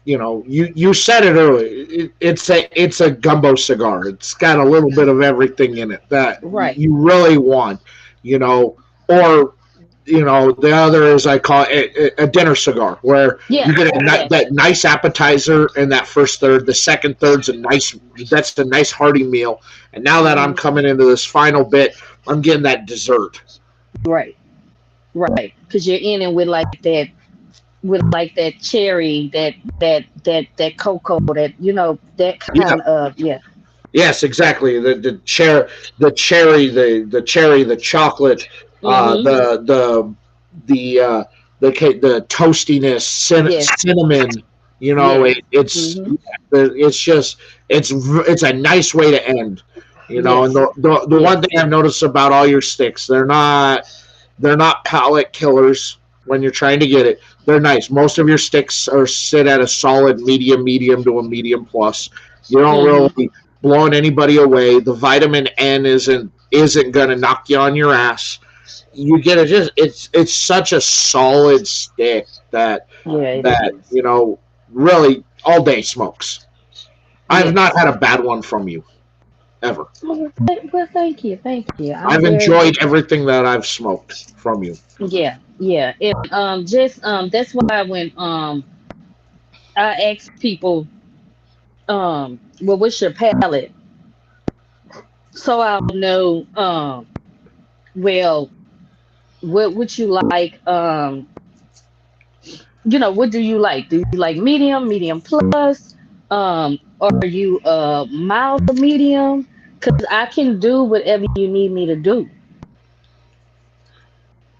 you said it earlier. It's a gumbo cigar. It's got a little bit of everything in it that Right. you really want, you know, or the other is I call it a dinner cigar where Yeah. you get Yeah. that nice appetizer in that first third. The second third's that's a nice hearty meal. And now that I'm Hmm. coming into this final bit, I'm getting that dessert. Right. Right. Because you're in it with like that, with like that cherry, that cocoa, that that Yeah. kind of yeah. Yes, exactly. The cherry, the chocolate, Hmm. the the toastiness, Yes. cinnamon. Yes. It's Hmm. it's just it's a nice way to end. And Yes. the Yes. one thing I've noticed about all your sticks, they're not palate killers when you're trying to get it. They're nice. Most of your sticks are sit at a solid medium to a medium plus. You don't Hmm. really blowing anybody away. The vitamin N isn't gonna knock you on your ass. You get it. Just it's such a solid stick Yeah, it that is. really all day smokes. I've not Yes. had a bad one from you ever. Well, thank you, thank you. I'm I've very enjoyed everything that I've smoked from you. yeah, yeah. And just that's why when I ask people well, what's your palate? So I'll know well, what would you like? What do you like? Do you like medium, medium plus? Or are you mild to medium? Because I can do whatever you need me to do.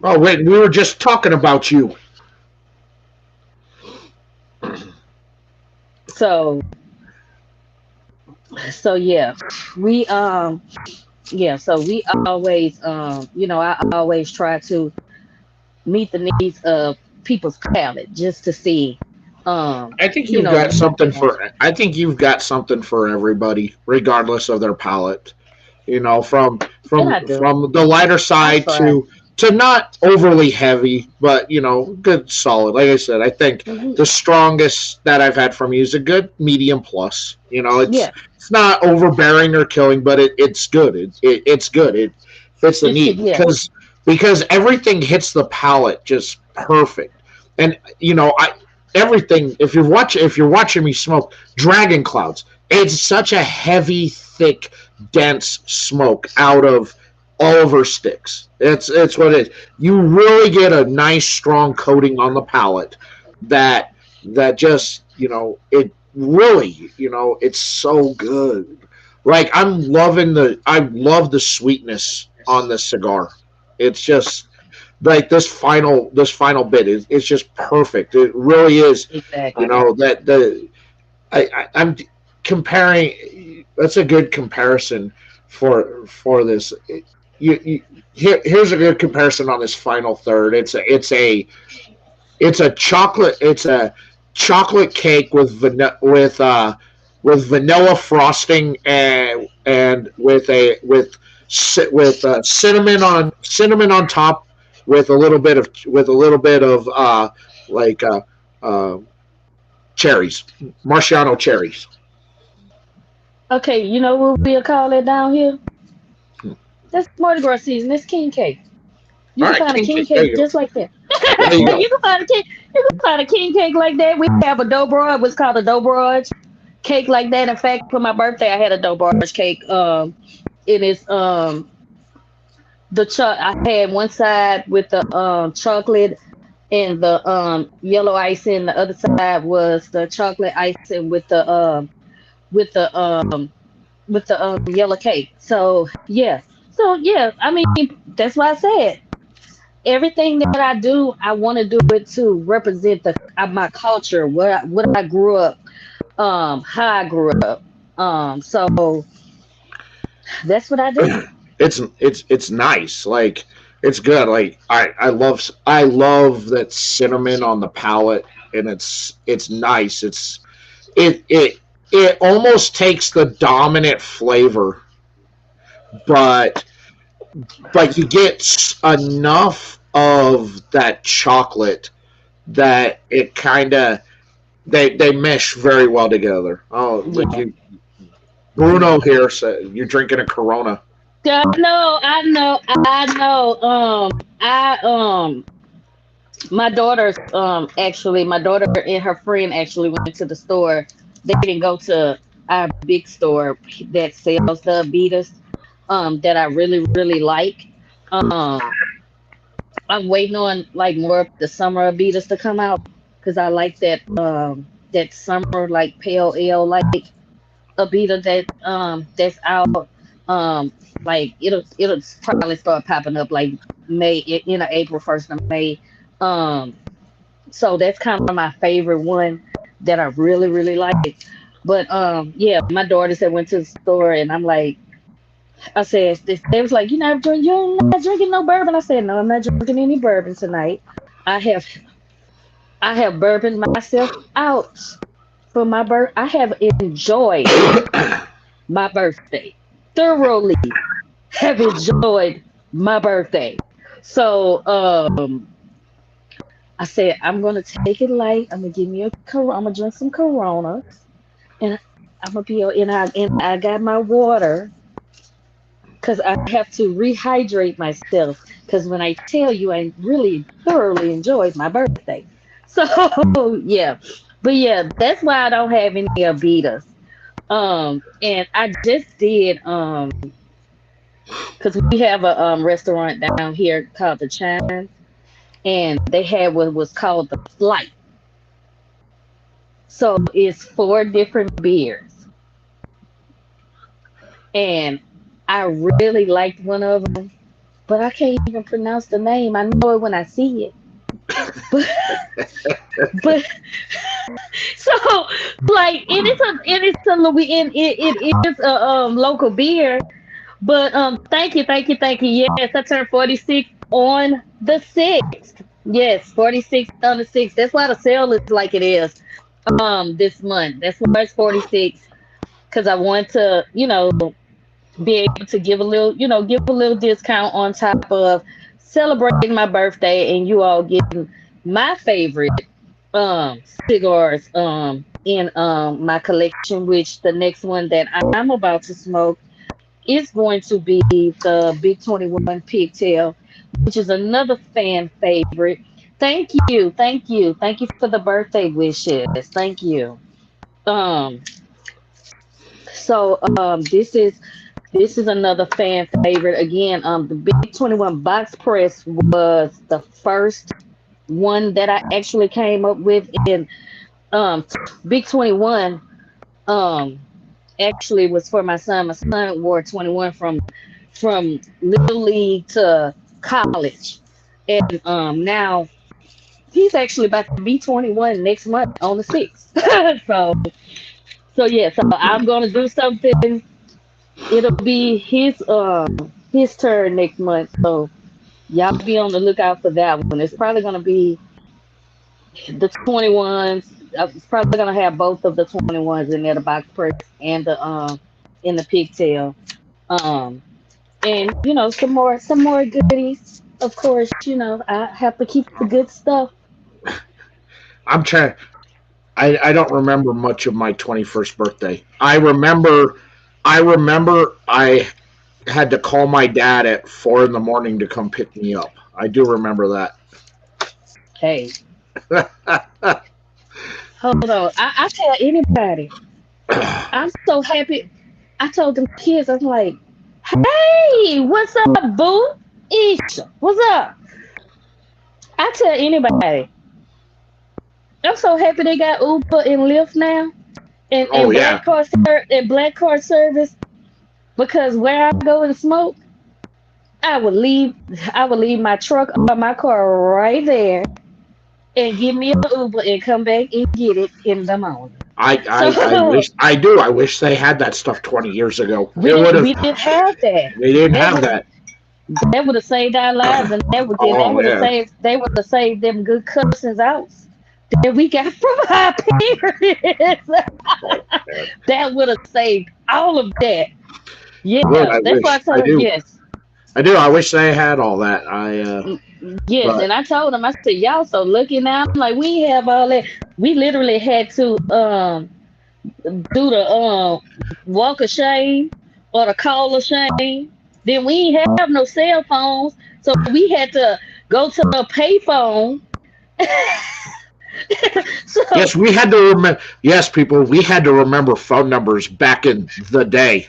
Oh wait, we were just talking about you. So yeah, we so we always I always try to meet the needs of people's palate just to see I think you've got what they something want. for. I think you've got something for everybody, regardless of their palate. From And I do. the lighter I side try. to not overly heavy, but good solid. Like I said, I think Hmm. the strongest that I've had from you is a good medium plus. Yeah, It's not overbearing or killing, but it's good. It's good. It fits the need yeah. because everything hits the palate just perfect. And I everything if you're watching me smoke dragon clouds, it's such a heavy, thick, dense smoke out of all of her sticks. It's what it is. You really get a nice strong coating on the palate that just it really it's so good. Like I love the sweetness on this cigar. It's just like this final bit is it's just perfect. It really is. Exactly. That I'm comparing. That's a good comparison for this. Here's a good comparison on this final third. It's a chocolate cake with with vanilla frosting and with cinnamon on top with a little bit of like uh, cherries, Marciano cherries. Okay, you know what we'll call it down here? Hmm. That's Mardi Gras season. It's king cake. You All can right, find a king king cake. There cake you go. just like that. There you go. You can find a king. You can find a king cake like that. We have a dobro. What's called a dobro cake like that. In fact, for my birthday, I had a dobro cake. It is I had one side with the chocolate and the yellow icing. The other side was the chocolate icing with the yellow cake. So yeah. So yeah, I mean that's why I said everything that I do, I want to do it to represent my culture, what I grew up, how I grew up. So that's what I do. It's nice. Like it's good. Like I love that cinnamon on the palate, and it's nice. It almost takes the dominant flavor, but you get enough of that chocolate that it kind of they mesh very well together. Oh, like Yeah. you, Bruno here said you're drinking a Corona. Yeah, I know. My my daughter and her friend actually went to the store. They didn't go to our big store that sells the Adidas that I really like. Um, I'm waiting on like more of the summer Adidas to come out because I like that summer like pale ale like Abita that's out. Um like it'll probably start popping up like May in April 1st of May. Um so that's kind of my favorite one that I really like. But yeah, my daughters that went to the store and I'm like I said this they was like, you're not drinking no bourbon. I said, no, I'm not drinking any bourbon tonight. I have I have bourbon myself out for my birth. I have enjoyed my birthday thoroughly. Have enjoyed my birthday. So I said I'm gonna take it light. I'm gonna give me I'm gonna drink some Coronas, and I'm gonna be and I got my water because I have to rehydrate myself. Because when I tell you, I really thoroughly enjoyed my birthday. So yeah, but yeah, that's why I don't have any Avitas. And I just did because we have a restaurant down here called the Chime, and they had what was called the Flight. So it's four different beers, and I really liked one of them, but I can't even pronounce the name. I know it when I see it, but but so like it is a Louis it is a local beer. But thank you. Yes, I turned 46 on the 6th. Yes, 46 on the 6th. That's why the sale is like it is this month. That's why it's 46 because I want to, be able to give a little discount on top of celebrating my birthday and you all getting my favorite um cigars in my collection, which the next one that I'm about to smoke is going to be the Big 21 Pigtail, which is another fan favorite. Thank you for the birthday wishes. Thank you. Um, so this is another fan favorite again. The Big 21 Box Press was the first one that I actually came up with, and Big 21 um actually was for my son. My son wore 21 from little league to college, and now he's actually about to be 21 next month on the 6th. So yeah, so I'm gonna do something. It'll be his turn next month. So y'all be on the lookout for that one. It's probably gonna be the 21s. I'm probably gonna have both of the 21s in there, the box press and the in the pigtail. Um, and some more goodies. Of course, I have to keep the good stuff. I'm trying. I don't remember much of my 21st birthday. I remember I had to call my dad at 4 in the morning to come pick me up. I do remember Hey, that. hold on. I tell anybody, I'm so happy. I told them kids, I'm like, hey, what's up, boo? Isha, what's up? I tell anybody, I'm so happy they got Uber and Lyft now, Oh and yeah, black car service. Because where I go and smoke, I would leave I would leave my truck or my car right there and give me an Uber and come back and get it in the morning. I So wish I do. I wish they had that stuff 20 years ago. It would have. we didn't have that. They didn't That have would that. that would have saved our lives, and that Oh would have yeah. saved them good cussings out that we got from our parents. That would have saved all of that. Would Yeah, I that's why I wish I told them do. yes. I do. I wish they had all that. Yes, But and I told them, I said, y'all so lucky now. I'm like, we have all that. We literally had to do the walk of shame or the call of shame. Then we ain't have no cell phones, so we had to go to a payphone. So yes, we had to remember. Yes, people, we had to remember phone numbers back in the day.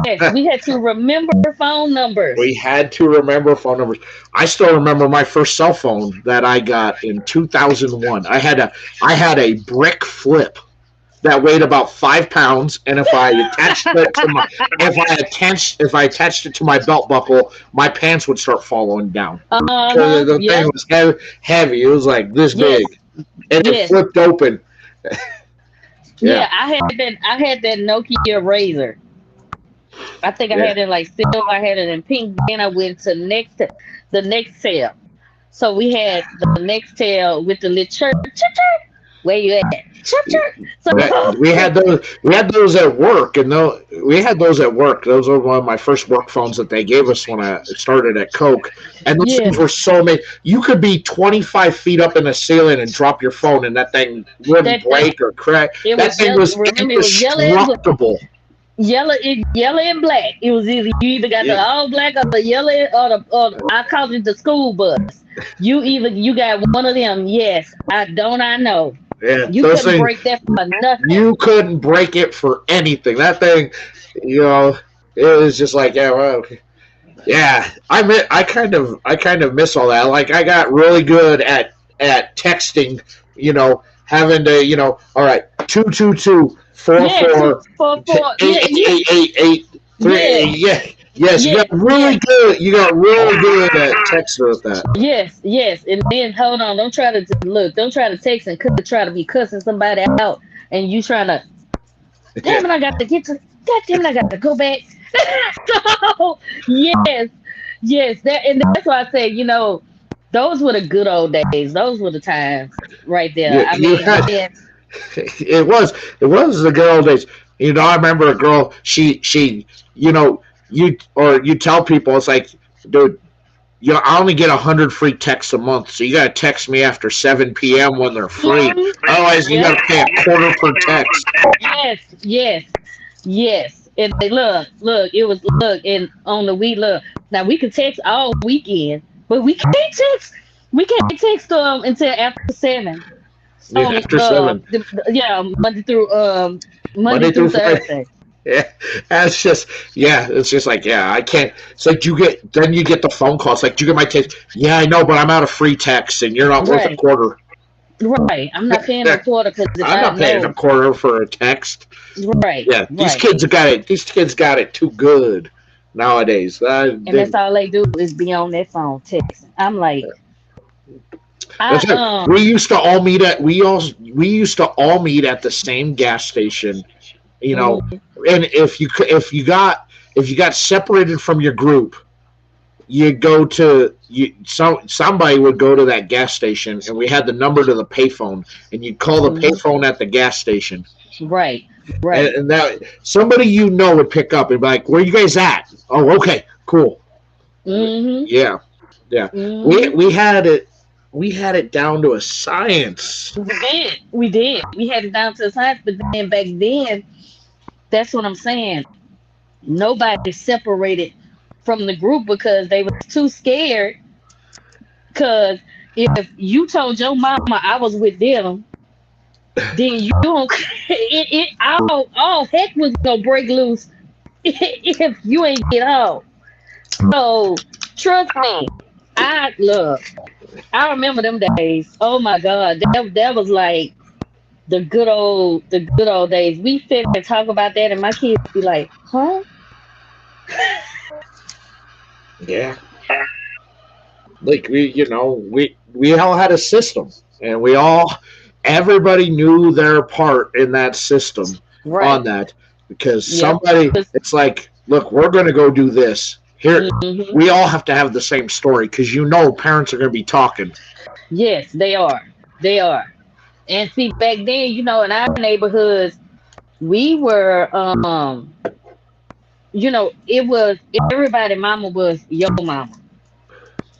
yes, we had to remember phone numbers. We had to remember phone numbers. I still remember my first cell phone that I got in 2001. I had a brick flip that weighed about 5 pounds, and if I attached it to my belt buckle, my pants would start falling down. The thing Yep. was heavy. It was like this big, Yes. and it Yes. flipped open. Yeah, Yeah. I had that Nokia Razor. I think I yeah. had it like silver. I had it in pink. Then I went to the next tail. So we had the next tail with the little chirp, chirp, chirp. Where you at? Chirp, chirp. That So we had those. We had those at work, and we had those at work. Those were one of my first work phones that they gave us when I started at Coke. And those yeah, things were so made. You could be 25 feet up in the ceiling and drop your phone, and that thing wouldn't that thing. break or crack. It That was thing yellow. was Remember, it was indestructible. yellow and black. It was you either got Yeah, the all black or the yellow or I called it the school bus. You got one of them. Yes, I know. yeah. You Those couldn't things break that for nothing. you couldn't break it for anything. That thing, you know, it was just like yeah, well, yeah. I kind of miss all that. Like I got really good at texting. Having to all right 222 four Yeah, two, four four, four. eight Yeah, eight eight eight eight yeah, three. Yeah, yes. You yes, got really yes. good. You got really good at texting with that. Yes, yes, and then hold on. Don't try to look. Don't try to text and try to be cussing somebody out, and you trying to. Damn it! I got to get to. God damn it! I got to go back. So yes, yes. That's why I say those were the good old days. Those were the times right there. I You mean, had man, it was the good old days. I remember a girl. She you tell people it's like, dude, I only get 100 free texts a month, so you gotta text me after 7 p.m. when they're free. Otherwise, you yeah, gotta pay a quarter per text. yes, yes, yes. And they look. It was look, and on the week look. Now we can text all weekend, but We can't text them until after 7. Yeah, On after 7, yeah, Monday Monday through through Friday. Thursday. Yeah, that's just yeah. It's just like yeah, I can't. It's like you get the phone calls like, "Do you get my text?" Yeah, I know, but I'm out of free text, and you're not worth a Right, quarter. right. I'm not paying a quarter because if I'm I not paying a know, quarter for a text. right, Yeah, these right. kids got it. These kids got it too good nowadays. And that's all they do is be on their phone texting. I'm like, I That's it. We used to all meet at the same gas station. You know, mhm. and if you got separated from your group, you go to somebody would go to that gas station, and we had the number to the payphone, and you'd call the Mhm. payphone at the gas station, Right, and, right. and that somebody would pick up and be like, "Where you guys at?" Oh, okay, cool. Mhm. Yeah, yeah. We Mhm. we had it we had it down to a science. We did. We did. We had it down to a science, but then back then, that's what I'm saying. Nobody separated from the group because they was too scared. Because if you told your mama I was with them, then you don't. All heck was gonna break loose if you ain't get out. So trust me, I look. I remember them days. Oh my God, that was like the good old days. We sit and talk about that, and my kids be like, "Huh?" Yeah, like we all had a system, and everybody knew their part in that system on Right. that, because Yep. somebody, it's like, look, we're going to go do this here. Mm-hmm. We all have to have the same story, because parents are going to be talking. Yes, they are. They are. And see, back then, in our neighborhoods, we were, it was everybody mama was your mama.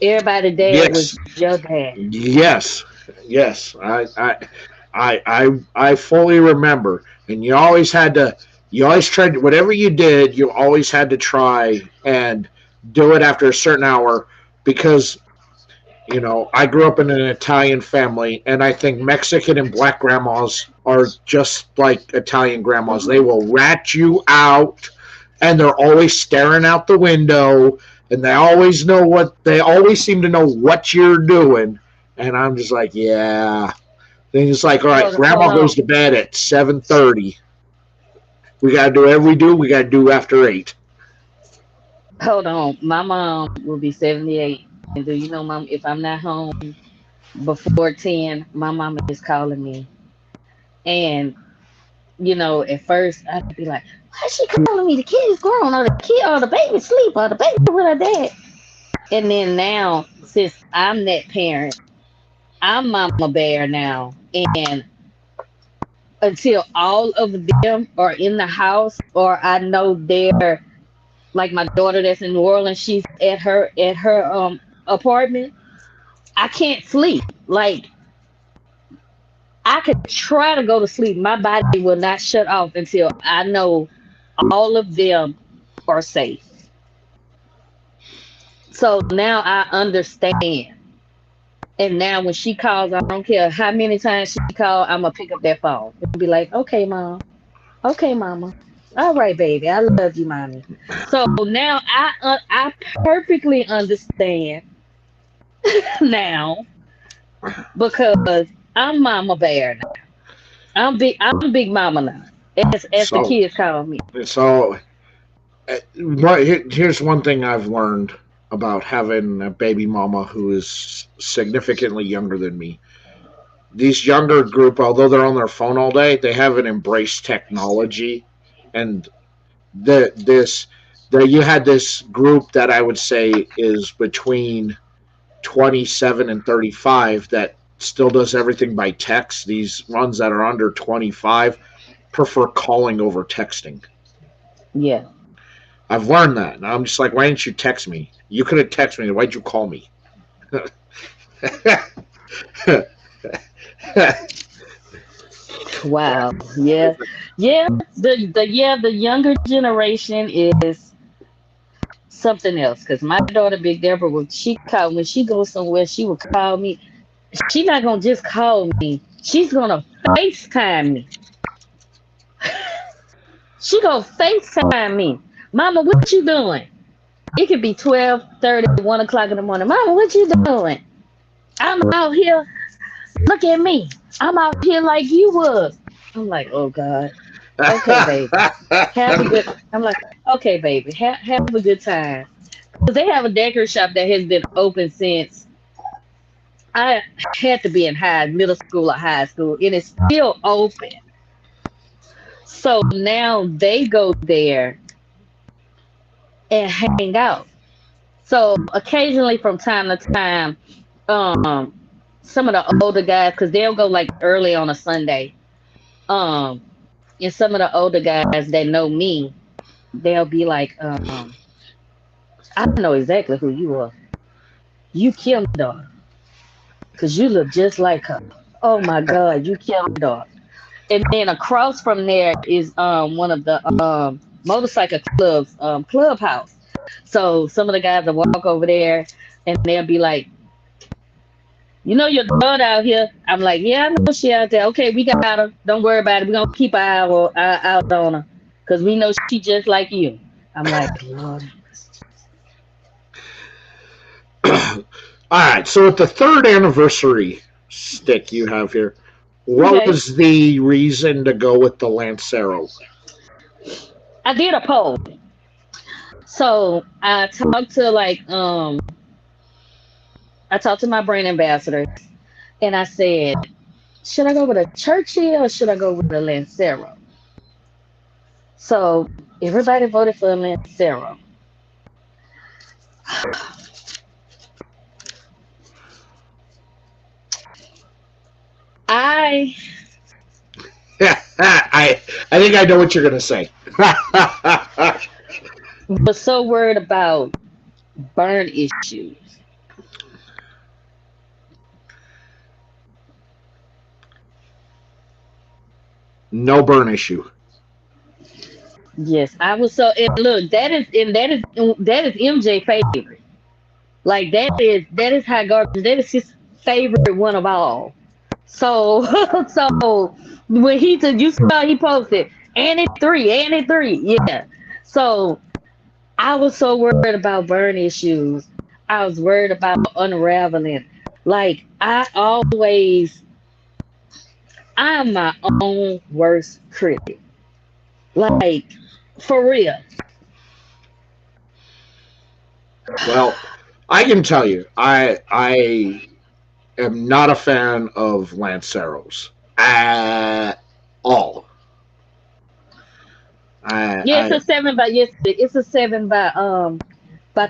Everybody dad was Yes, your dad. yes, yes. I fully remember, and you always tried, whatever you did, you always had to try and do it after a certain hour, because I grew up in an Italian family, and I think Mexican and black grandmas are just like Italian grandmas. They will rat you out, and they're always staring out the window, and they always seem to know what you're doing. And I'm just like, yeah. Then it's like, all right, Hold grandma goes on. to bed at 7:30. We gotta do whatever we do. We gotta do after 8. Hold on. My mom will be 78. And do you know, mom, if I'm not home before 10, my mama is calling me. And at first I'd be like, why is she calling me? The kid is grown, or the baby sleep, or the baby with her dad. And then now, since I'm that parent, I'm Mama Bear now. And until all of them are in the house, or I know they're like my daughter that's in New Orleans, she's at her apartment, I can't sleep. Like I could try to go to sleep. My body will not shut off until I know all of them are safe. So now I understand. And now when she calls, I don't care how many times she calls, I'm gonna pick up that phone and be like, "Okay, mom. Okay, mama. All right, baby. I love you, mommy." So now I perfectly understand now because I'm Mama Bear now. I'm Big Mama now. As the So, kids call me. so here's one thing I've learned about having a baby mama who is significantly younger than me. These younger group, although they're on their phone all day, they haven't embraced technology, and the this there you had this group that I would say is between 27 and 35 that still does everything by text. These ones that are under 25 prefer calling over texting. Yeah. I've learned that. And I'm just like, why didn't you text me? You could have texted me. Why'd you call me? Wow. Yeah. Yeah. The younger generation is something else. Cause my daughter, Big Deborah, when she goes somewhere, she will call me. She's not gonna just call me. She's gonna FaceTime me. She gonna FaceTime me. Mama, what you doing? It could be 12:30, 1 o'clock in the morning. Mama, what you doing? I'm out here. Look at me. I'm out here like you was. I'm like, oh God. Okay, baby. Have a good. I'm like, okay, baby. Have a good time. Cause they have a decor shop that has been open since I had to be in middle school or high school, and it's still open. So now they go there and hang out. So occasionally, from time to time, um, some of the older guys, because they'll go like early on a Sunday, um, and some of the older guys that know me, they'll be like, I know exactly who you are. You Kim's daughter, because you look just like her. Oh my God, you Kim's daughter. And then across from there is one of the motorcycle clubs, clubhouse. So some of the guys will walk over there and they'll be like, you know your daughter out here. I'm like, yeah, I know she out there. Okay, we got her. Don't worry about it. We're gonna keep our eye out on her. Cause we know she just like you. I'm like, Lord. All right. So with the third anniversary stick you have here, what Okay. was the reason to go with the Lancero? I did a poll. So I talked to my brand ambassadors and I said, should I go with a Churchill or should I go with a Lancero? So everybody voted for a Lancero. I I think I know what you're gonna say. was so worried about burn issues. No burn issue. Yes, I was so and look, that is MJ favorite. Like that is high garbage. That is his favorite one of all. So so when he took you saw he posted and it three, yeah. So I was so worried about burn issues. I was worried about unraveling. Like I'm my own worst critic. Like for real. Well, I can tell you, I am not a fan of Lanceros at all. I Yeah, it's I a seven by yes, it's a seven by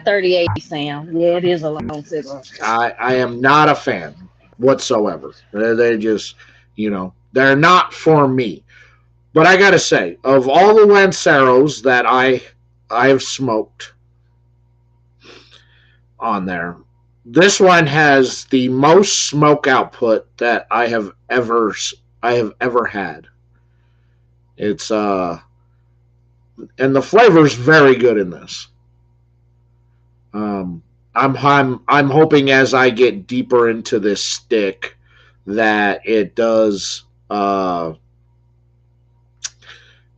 38, Sam. Yeah, it is a long cigar. I am not a fan whatsoever. They just, they're not for me. But I gotta say, of all the Lanceros that I've smoked on there, this one has the most smoke output that I have ever had. It's and the flavor is very good in this. Um, I'm hoping as I get deeper into this stick that it does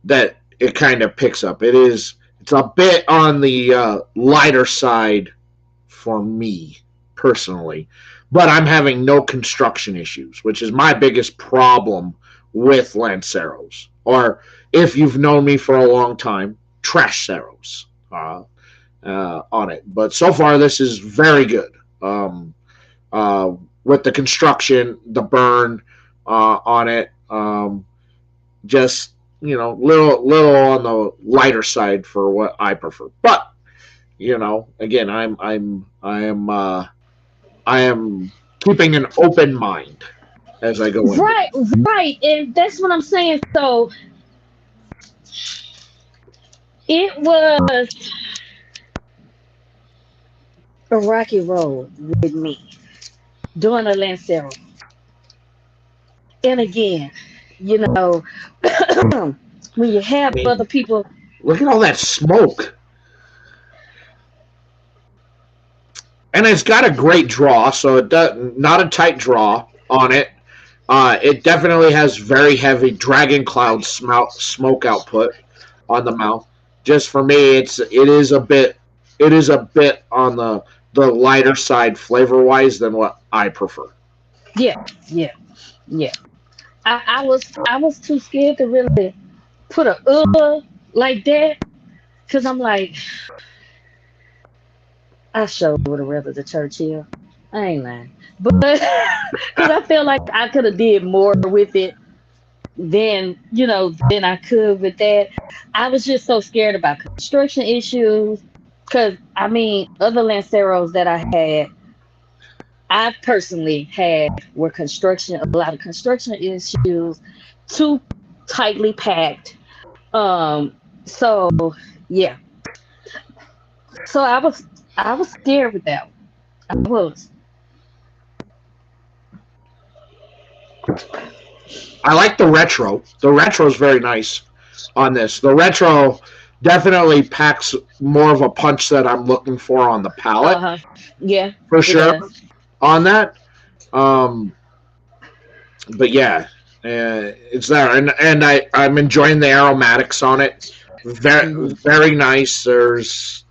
that it kind of picks up. It's a bit on the lighter side for me personally, but I'm having no construction issues, which is my biggest problem with Lanceros. Or if you've known me for a long time, Trash Ceros on it. But so far, this is very good. Uh, with the construction, the burn on it, just little on the lighter side for what I prefer. But again, I am keeping an open mind as I go into Right, right. And that's what I'm saying. So it was a rocky road with me doing a Lancero. And again, you know, when you have I mean, other people, look at all that smoke. And it's got a great draw, so it does not a tight draw on it. It definitely has very heavy dragon cloud smoke output on the mouth. Just for me, it is a bit on the lighter side flavor wise than what I prefer. yeah, yeah, yeah. I was too scared to really put a like that because I'm like, I sure would have rather the Churchill. I ain't lying, but because I feel like I could have did more with it than I could with that. I was just so scared about construction issues. Because I mean, other Lanceros that I personally had were construction, a lot of construction issues, too tightly packed. Um, so yeah, so I was scared with that one. I was. I like the retro. The retro is very nice on this. The retro definitely packs more of a punch that I'm looking for on the palate, Uh huh. Yeah, for it sure, does. on that. Um, but yeah, it's there, and I'm enjoying the aromatics on it. Very Hmm. very nice. There's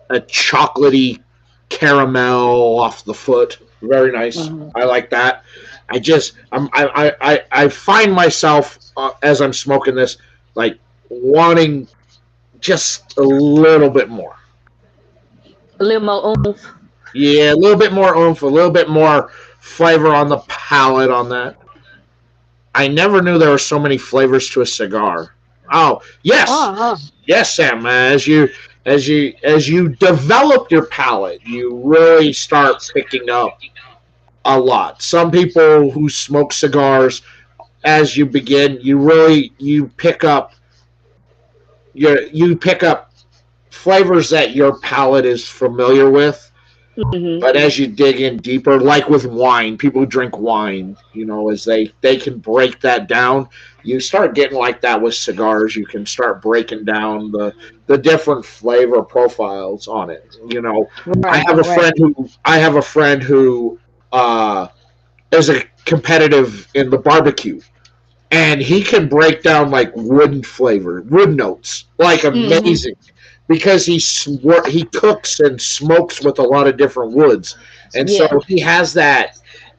a chocolatey caramel off the foot. Very nice. Hmm. I like that. I find myself as I'm smoking this like wanting just a little bit more. A little more oomph. Yeah, a little bit more oomph, a little bit more flavor on the palate on that. I never knew there were so many flavors to a cigar. Oh, yes. Uh huh. Yes, Sam. As you develop your palate, you really start picking up a lot. Some people who smoke cigars, as you begin, you pick up you pick up flavors that your palate is familiar with. Hmm. But as you dig in deeper, like with wine, people who drink wine, as they can break that down. You start getting like that with cigars. You can start breaking down the different flavor profiles on it. I Right. have a Right. friend who uh, is a competitive in the barbecue, and he can break down like wood notes, like Hmm. amazing, because he cooks and smokes with a lot of different woods, and so Yeah. he has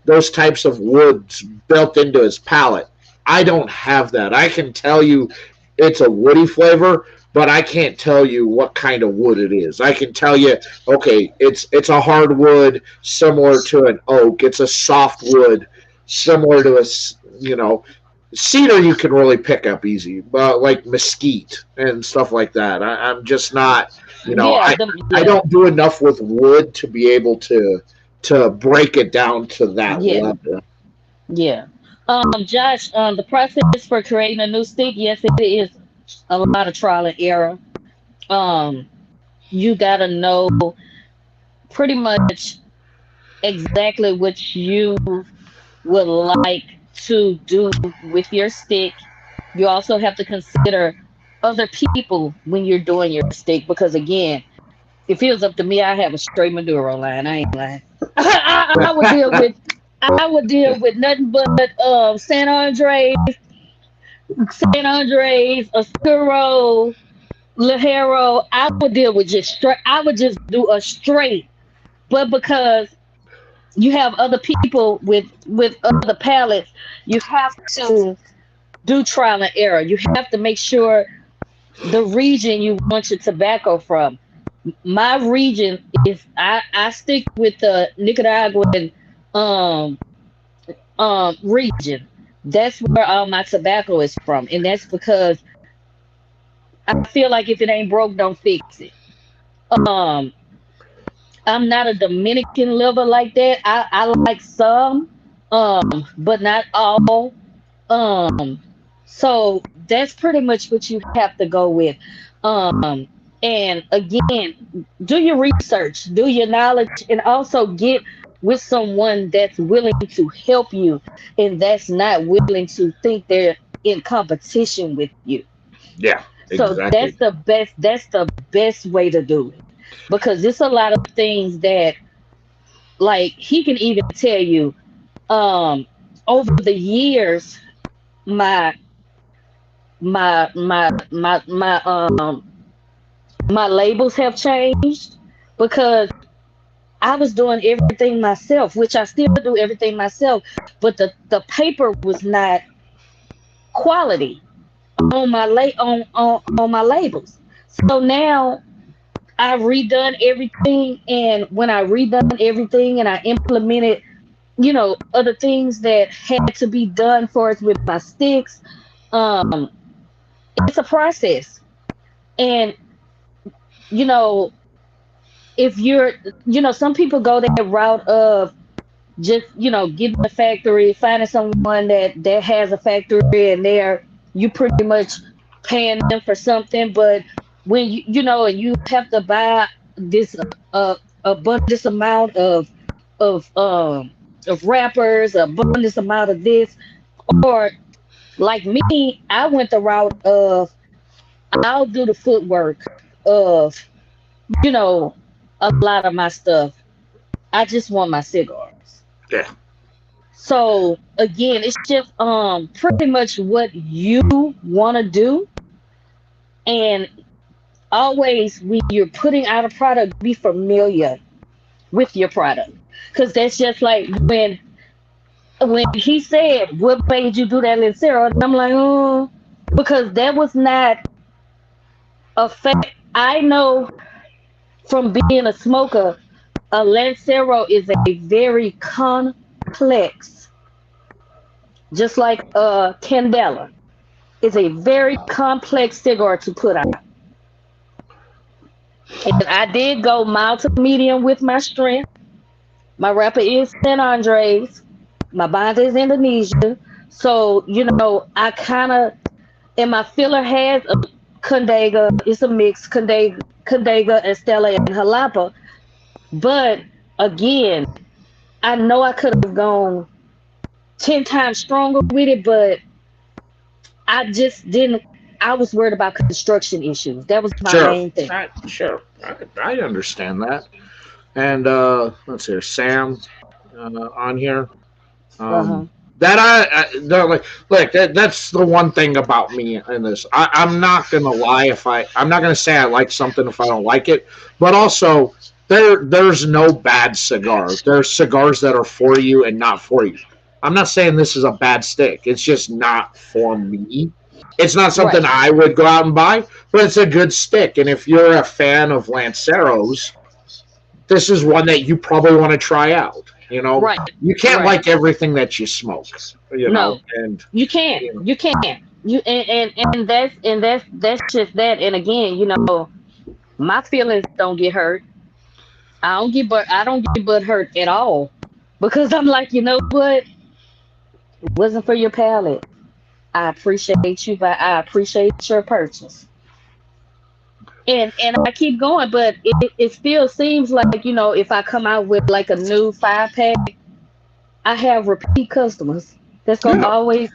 those types of woods built into his palate. I don't have that. I can tell you it's a woody flavor, but I can't tell you what kind of wood it is. I can tell you, okay, it's a hardwood similar to an oak. It's a soft wood similar to you know cedar. You can really pick up easy, but like mesquite and stuff like that, I'm just not. Yeah. I Yeah. don't do enough with wood to be able to break it down to that Yeah. level. Yeah. Josh, the process for creating a new stick, yes, it is a lot of trial and error. Um, you gotta know pretty much exactly what you would like to do with your stick. You also have to consider other people when you're doing your stick because again, if it was up to me, I have a straight Maduro line. I ain't lying. I would deal with nothing but San Andres, Oscuro, Lajero. I would deal with just straight. I would just do a straight. But because you have other people with other palettes, you have to do trial and error. You have to make sure the region you want your tobacco from. My region is I stick with the Nicaraguan um region. That's where all my tobacco is from, and that's because I feel like if it ain't broke, don't fix it. Um, I'm not a Dominican liver like that. I like some, but not all. Um, so that's pretty much what you have to go with. Um, and again, do your research, do your knowledge, and also get with someone that's willing to help you and that's not willing to think they're in competition with you. Yeah, So exactly. that's the best way to do it. Because it's a lot of things that like he can even tell you, um, over the years, my my my labels have changed because I was doing everything myself, which I still do everything myself, but the paper was not quality on on my labels. So now I've redone everything, and when I redone everything and I implemented, other things that had to be done for us with my sticks, um, it's a process. And, you know, if you're, some people go that route of just, getting a factory, finding someone that has a factory, and you pretty much paying them for something. But when and you have to buy this abundance amount of um of wrappers, abundance amount of this, or like me, I went the route of I'll do the footwork of, you know, a lot of my stuff. I just want my cigars. Yeah. So again, it's just pretty much what you want to do, and always when you're putting out a product, be familiar with your product, because that's just like when he said, "What made you do that, Lancero?" And I'm like, "Oh," because that was not a fact. I know from being a smoker, a Lancero is a very complex, just like a Candela. It's a very complex cigar to put out. And I did go mild to medium with my strength. My wrapper is San Andres. My binder is Indonesia. So, I kind of, and my filler has a Condega. It's a mix, Condega, Estella, and Jalapa. But again, I know I could have gone 10 times stronger with it, but I just didn't. I was worried about construction issues. That was my Sure. main thing. Sure. I understand that. And let's see, Sam on here. Uh-huh. That they're like that's the one thing about me in this. I'm not gonna lie I'm not gonna say I like something if I don't like it, but also there's no bad cigars. There's cigars that are for you and not for you. I'm not saying this is a bad stick. It's just not for me. It's not something Right. I would go out and buy, but it's a good stick. And if you're a fan of Lanceros, this is one that you probably want to try out. Right. You can't Right. like everything that you smoke. No, And you can't. you know, You can't. You and that's just that. And again, my feelings don't get hurt. I don't get butt hurt at all, because I'm like, you know what? It wasn't for your palate. I appreciate you, but I appreciate your purchase. And I keep going, but it still seems like, if I come out with like a new 5 pack, I have repeat customers. That's gonna yeah. always,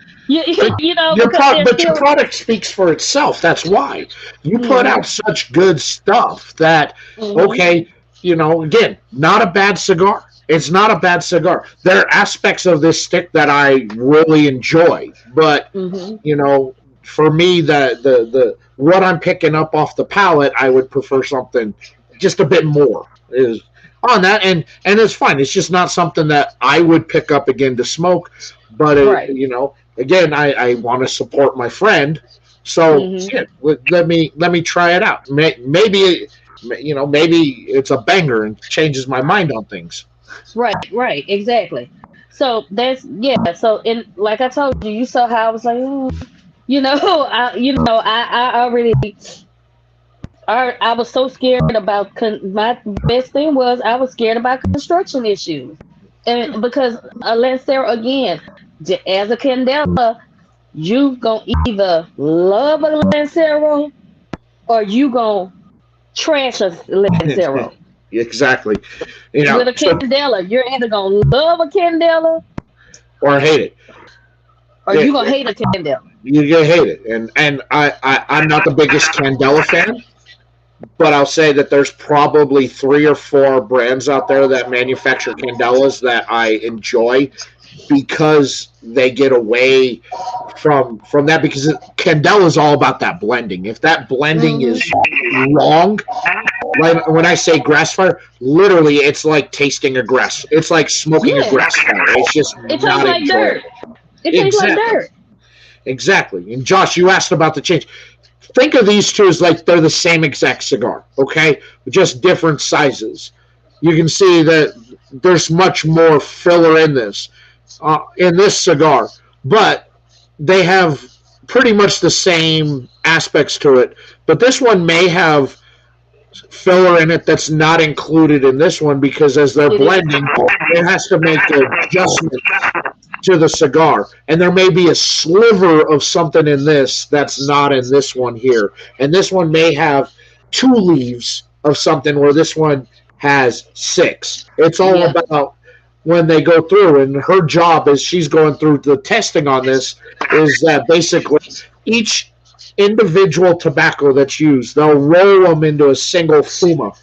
But because they're your still. product speaks for itself. That's why you put Hmm. out such good stuff that Hmm. okay, again, not a bad cigar. It's not a bad cigar. There are aspects of this stick that I really enjoy, but Hmm. you know, for me, the what I'm picking up off the palate, I would prefer something just a bit more is on that, and it's fine. It's just not something that I would pick up again to smoke, but Right. again, I want to support my friend, so Hmm. yeah, let me try it out. Maybe maybe it's a banger and changes my mind on things. Right. Right. Exactly. So that's, yeah. So, in like I told you, you saw how I was like, I already, I was so scared about my best thing was I was scared about construction issues, and because Lancero again, as a Candela, you gonna either love a Lancero or you gonna trash a Lancero. Exactly, With a so Candela, you're either gonna love a Candela or hate it. or Yeah, you gonna hate a Candela. you're gonna hate it, and I'm not the biggest Candela fan, but I'll say that there's probably 3 or 4 brands out there that manufacture Candelas that I enjoy because they get away from that because Candela is all about that blending. If that blending Hmm. is wrong, like when I say grass fire, literally it's like tasting a grass. It's like smoking a Yeah, grass fire. It's just it tastes not like dirt. enjoyable. It tastes like Exactly. dirt. Exactly. And Josh, you asked about the change. Think of these two as like they're the same exact cigar, okay? Just different sizes. You can see that there's much more filler in this cigar, but they have pretty much the same aspects to it. But this one may have filler in it that's not included in this one because as they're blending, it has to make adjustments to the cigar. And there may be a sliver of something in this that's not in this one here. And this one may have 2 leaves of something where this one has 6. It's all about when they go through. And her job as she's going through the testing on this is that basically each individual tobacco that's used, they'll roll them into a single fuma.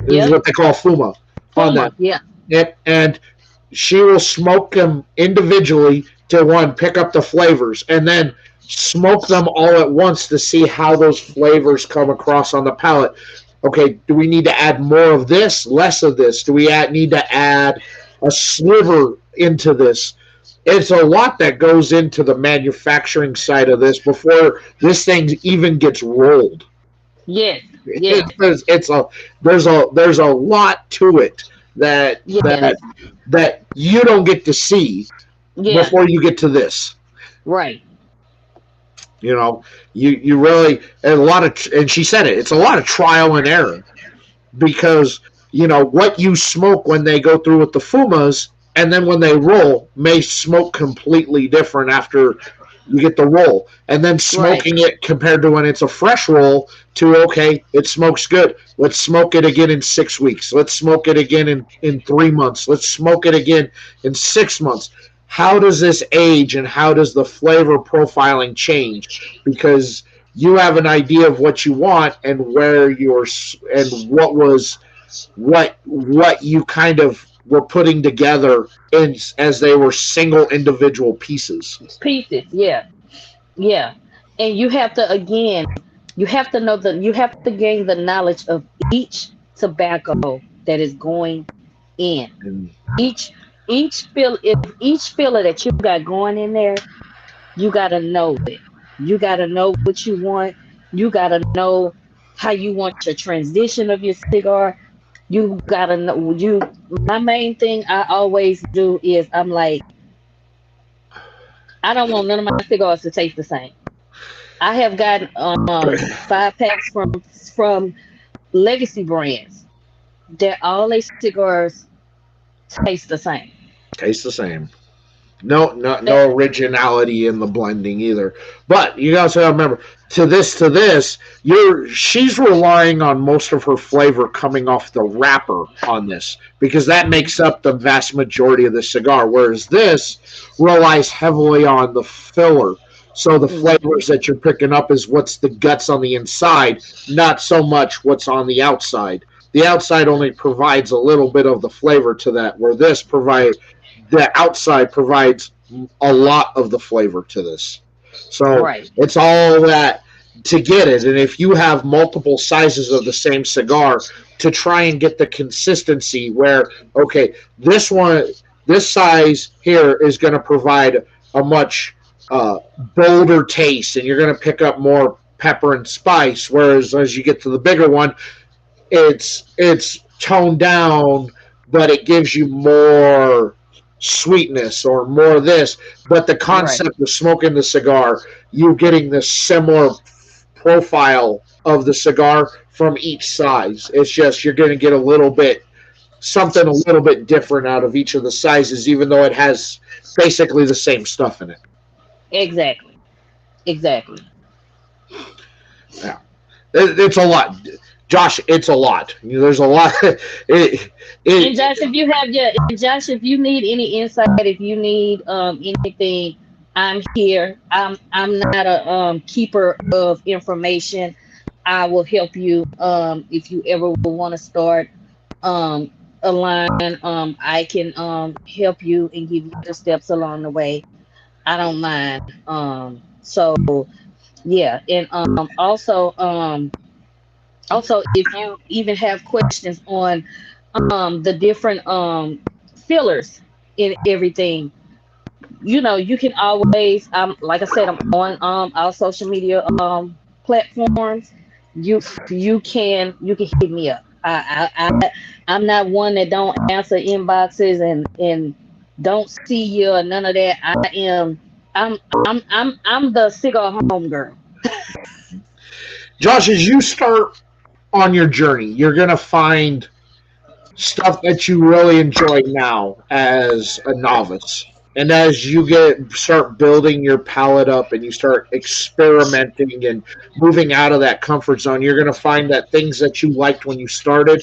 This is what they call fuma on that. And she will smoke them individually to pick up the flavors and then smoke them all at once to see how those flavors come across on the palate. Okay, do we need to add more of this, less of this? Do we need to add a sliver into this? It's a lot that goes into the manufacturing side of this before this thing even gets rolled. Yes. There's a lot to it that you don't get to see before you get to this. Right. You know, you really and she said it's a lot of trial and error because what you smoke when they go through with the fumas and then when they roll may smoke completely different after you get the roll. And then smoking it compared to when it's a fresh roll to, okay, it smokes good. Let's smoke it again in 6 weeks. Let's smoke it again in 3 months. Let's smoke it again in 6 months. How does this age and how does the flavor profiling change? Because you have an idea of what you want and where what you kind of were putting together as they were single individual pieces. Yeah. And you have to gain the knowledge of each tobacco that is going in. Each filler that you got going in there, you gotta know it. You gotta know what you want. You gotta know how you want your transition of your cigar. You gotta know my main thing I always do is I'm like, I don't want none of my cigars to taste the same. I have gotten 5 packs from legacy brands that all their cigars taste the same. No originality in the blending either. But you also gotta remember, to this, she's relying on most of her flavor coming off the wrapper on this because that makes up the vast majority of the cigar. Whereas this relies heavily on the filler. So the flavors that you're picking up is what's the guts on the inside, not so much what's on the outside. The outside only provides a little bit of the flavor to that, where the outside provides a lot of the flavor to this. So it's all that to get it. And if you have multiple sizes of the same cigar, to try and get the consistency where, okay, this size here is going to provide a much bolder taste, and you're going to pick up more pepper and spice, whereas as you get to the bigger one, it's toned down, but it gives you more sweetness or more of this. But the concept of smoking the cigar, you getting the similar profile of the cigar from each size. It's just you're going to get something a little bit different out of each of the sizes, even though it has basically the same stuff in it. Exactly. Yeah, it's a lot. Josh, it's a lot. There's a lot. And Josh, if you need any insight, if you need anything, I'm here. I'm not a keeper of information. I will help you if you ever want to start a line. I can help you and give you the steps along the way. I don't mind. So yeah, and also if you even have questions on the different fillers in everything, you can always like I said, I'm on our social media platforms. You can hit me up. I'm not one that don't answer inboxes and don't see you or none of that. I'm the cigar home girl. Josh, as you start on your journey. You're going to find stuff that you really enjoy now as a novice. And as you start building your palate up and you start experimenting and moving out of that comfort zone, you're going to find that things that you liked when you started,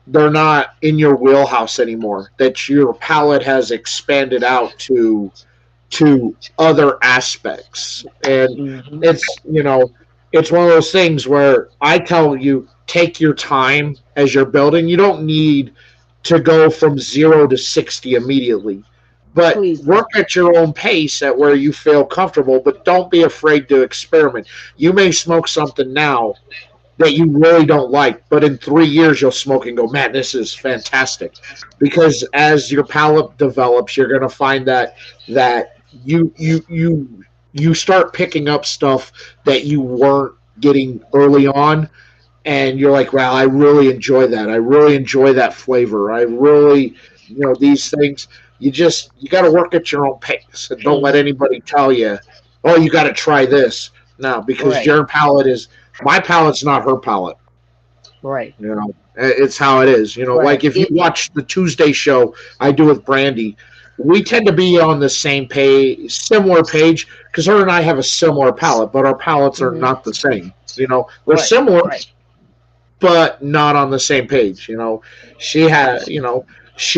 they're not in your wheelhouse anymore. That your palate has expanded out to other aspects. And it's one of those things where I tell you, take your time as you're building. You don't need to go from 0 to 60 immediately, but work at your own pace at where you feel comfortable, but don't be afraid to experiment. You may smoke something now that you really don't like, but in 3 years you'll smoke and go, man, this is fantastic. Because as your palate develops, you're going to find that you start picking up stuff that you weren't getting early on, and you're like, wow, I really enjoy that. I really enjoy that flavor. I really, these things. You got to work at your own pace, and don't let anybody tell you, oh, you got to try this. No, because your palate is, my palate's not her palate. Right. It's how it is. Like if you watch the Tuesday show I do with Brandy, we tend to be on the same page, similar page, because her and I have a similar palate, but our palates are not the same. They're similar, but not on the same page. She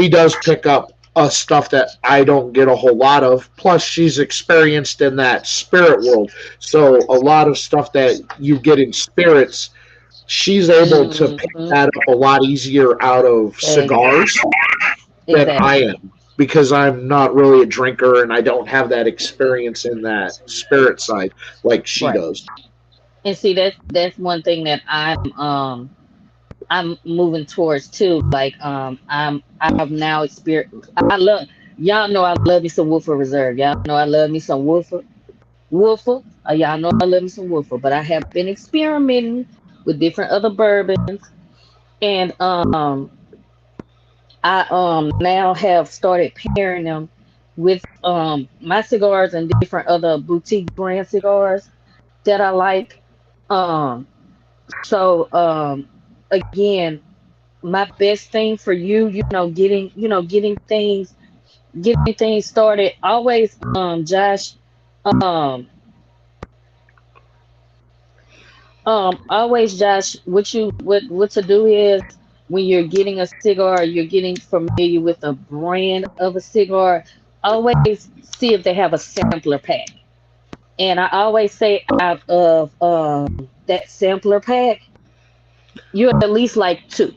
does pick up stuff that I don't get a whole lot of. Plus, she's experienced in that spirit world, so a lot of stuff that you get in spirits, she's able to pick that up a lot easier out of cigars than I am, because I'm not really a drinker and I don't have that experience in that spirit side like she does. And see, that's one thing that I'm moving towards too. Like I've now experienced. Y'all know I love me some Woodford Reserve. Y'all know I love me some Woodford. Y'all know I love me some Woodford. But I have been experimenting with different other bourbons, and I now have started pairing them with my cigars and different other boutique brand cigars that I like. So again, my best thing for you, getting things started. Always, Josh, always, Josh, what to do is when you're getting a cigar, you're getting familiar with a brand of a cigar. Always see if they have a sampler pack. And I always say, out of that sampler pack, you at least like 2.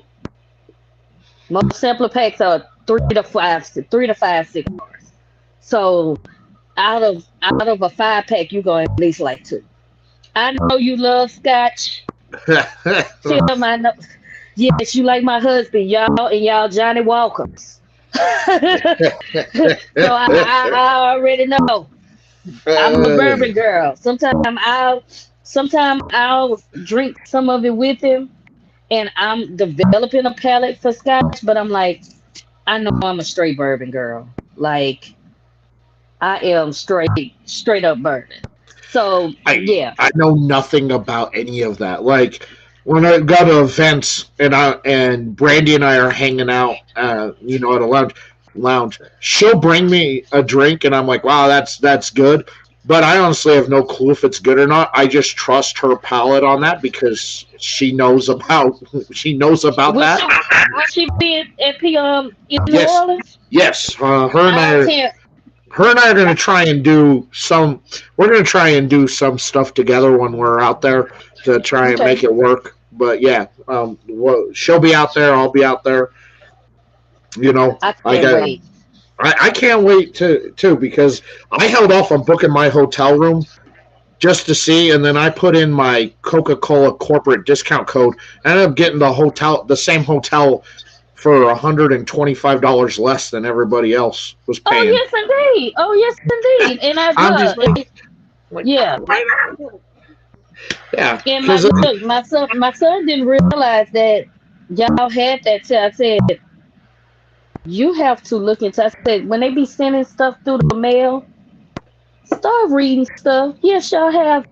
Most sampler packs are 3 to 5 cigars. So out of a 5-pack, you go at least like 2. I know you love Scotch. Tim, I know. Yes, you like my husband, y'all Johnny Walkers. So I already know. I'm a bourbon girl. Sometimes I'll drink some of it with him, and I'm developing a palate for Scotch. But I'm like, I know I'm a straight bourbon girl. Like, I am straight up bourbon. So I know nothing about any of that. Like, when I go to events and Brandy and I are hanging out, at a lounge, she'll bring me a drink, and I'm like, wow, that's good. But I honestly have no clue if it's good or not. I just trust her palate on that because she knows about that. Will she be at New Orleans? Yes, her and I are going to try and do some. We're going to try and do some stuff together when we're out there to try and make it work. But yeah, she'll be out there. I'll be out there. I can't wait. I can't wait too, because I held off on booking my hotel room just to see, and then I put in my Coca-Cola corporate discount code. I ended up getting the same hotel for $125 less than everybody else was paying. Oh yes indeed. And I'm just like, yeah. Yeah. And my son didn't realize that y'all had that till I said, you have to look into. I said, when they be sending stuff through the mail, start reading stuff. Yes, y'all have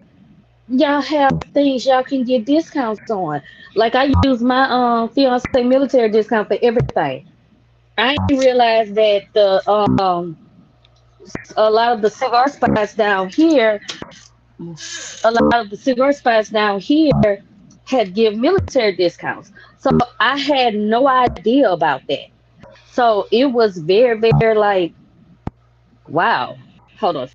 y'all have things y'all can get discounts on. Like I use my fiance military discount for everything. I didn't realize that a lot of the cigar spots down here, a lot of the cigar spots down here had give military discounts. So I had no idea about that. So it was very, very like, wow. Hold on.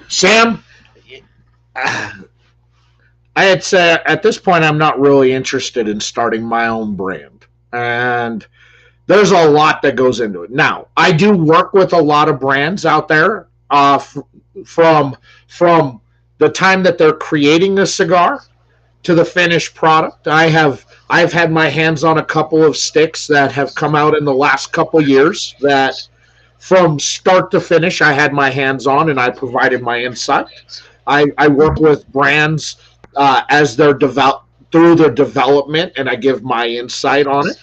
Sam, I'd say at this point I'm not really interested in starting my own brand, and there's a lot that goes into it. Now, I do work with a lot of brands out there, from from the time that they're creating a cigar to the finished product. I've had my hands on a couple of sticks that have come out in the last couple years that from start to finish I had my hands on and I provided my insight. I work with brands as they're develop through their development, and I give my insight on it.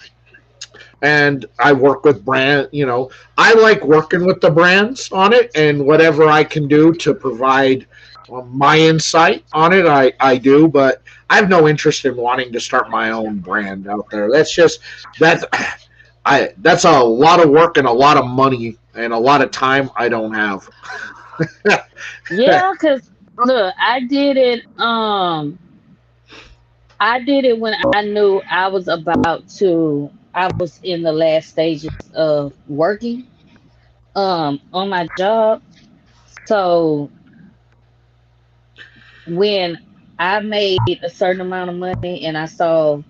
And I work with brand. I like working with the brands on it, and whatever I can do to provide my insight on it, I do. But I have no interest in wanting to start my own brand out there. That's that's a lot of work and a lot of money and a lot of time I don't have. Yeah, cause look, I did it when I knew I was in the last stages of working on my job. So when I made a certain amount of money and I saw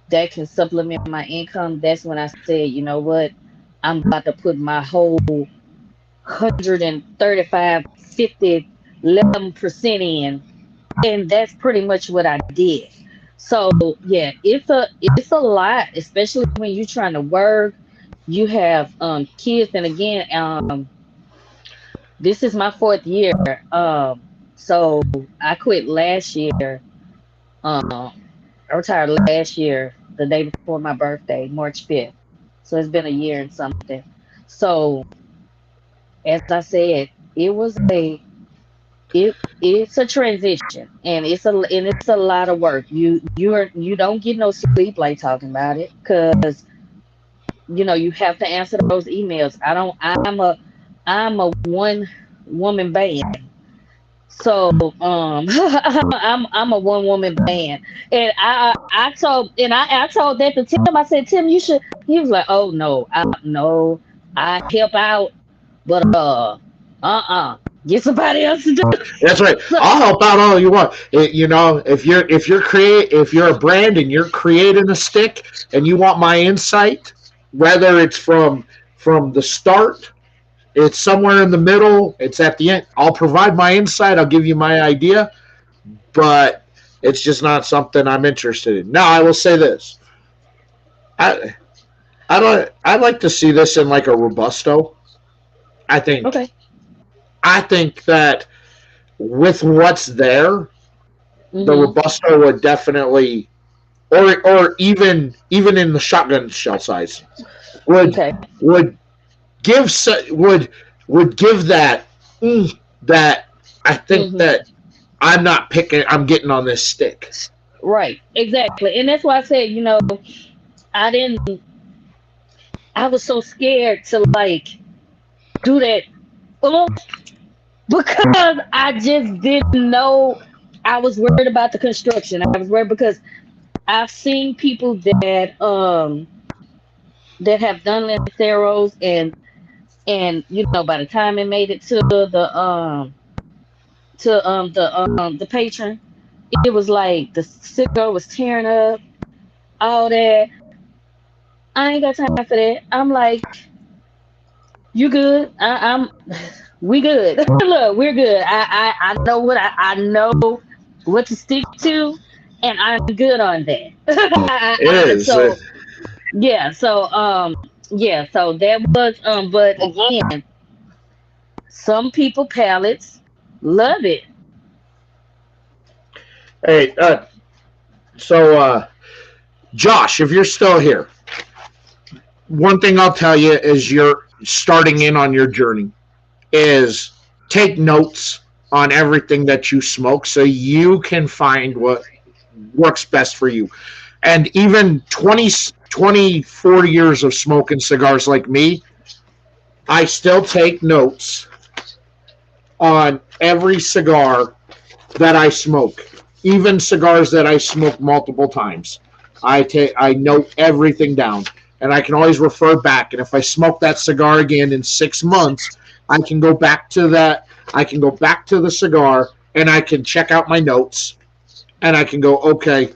that can supplement my income, that's when I said, you know what, I'm about to put my whole 135, 50, 11% in, and that's pretty much what I did. So yeah, it's a lot, especially when you're trying to work. You have kids, and again, this is my fourth year. So I quit last year. Um, I retired last year, the day before my birthday, March 5th. So it's been a year and something. So as I said, it was a it's a transition, and it's a lot of work. You don't get no sleep like talking about it, because you have to answer those emails. I don't. I'm a one woman band. So I'm a one woman band, and I told that to Tim. I said, Tim, you should. He was like, oh no, no, I help out, but get somebody else to do it. That's right. So, I'll help out all you want. If you're a brand and you're creating a stick and you want my insight, whether it's from the start, it's somewhere in the middle, it's at the end. I'll provide my insight. I'll give you my idea, but it's just not something I'm interested in. Now, I will say this: I I don't. I'd like to see this in like a robusto. I think. okay. I think that with what's there, the Hmm. robusto would definitely, or even in the shotgun shell size, would Okay. would give would give that that I think Hmm. that I'm not picking. I'm getting on this stick. Right. Exactly. And that's why I said, I didn't. I was so scared to like do that, uh, because I just didn't know. I was worried about the construction. I was worried because I've seen people that have done Lanceros, and by the time it made it to the patron, it was like the cigar was tearing up, all that. I ain't got time for that. I'm like, you good? We good. Look, we're good. I know I know what to stick to, and I'm good on that. It is. So yeah, so that was but again, some people palates love it. Hey, so Josh, if you're still here, one thing I'll tell you is you're starting in on your journey is take notes on everything that you smoke so you can find what works best for you. And even 40 years of smoking cigars like me, I still take notes on every cigar that I smoke, even cigars that I smoke multiple times. I note everything down, and I can always refer back. And if I smoke that cigar again in 6 months, I can go back to that. I can go back to the cigar, and I can check out my notes, and I can go, okay,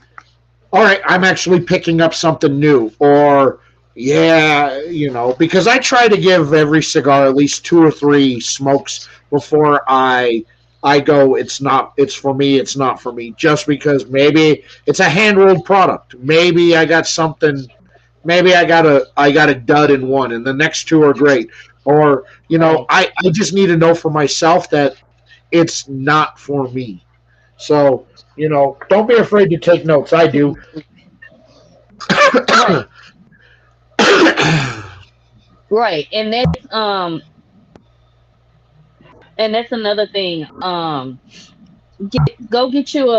all right, I'm actually picking up something new, or yeah, because I try to give every cigar at least 2 or 3 smokes before I go, it's for me, it's not for me, just because maybe it's a hand rolled product. Maybe I got something, maybe I got a dud in one and the next 2 are great. Or, I just need to know for myself that it's not for me. So, don't be afraid to take notes. I do. Right, and that's another thing. Go get you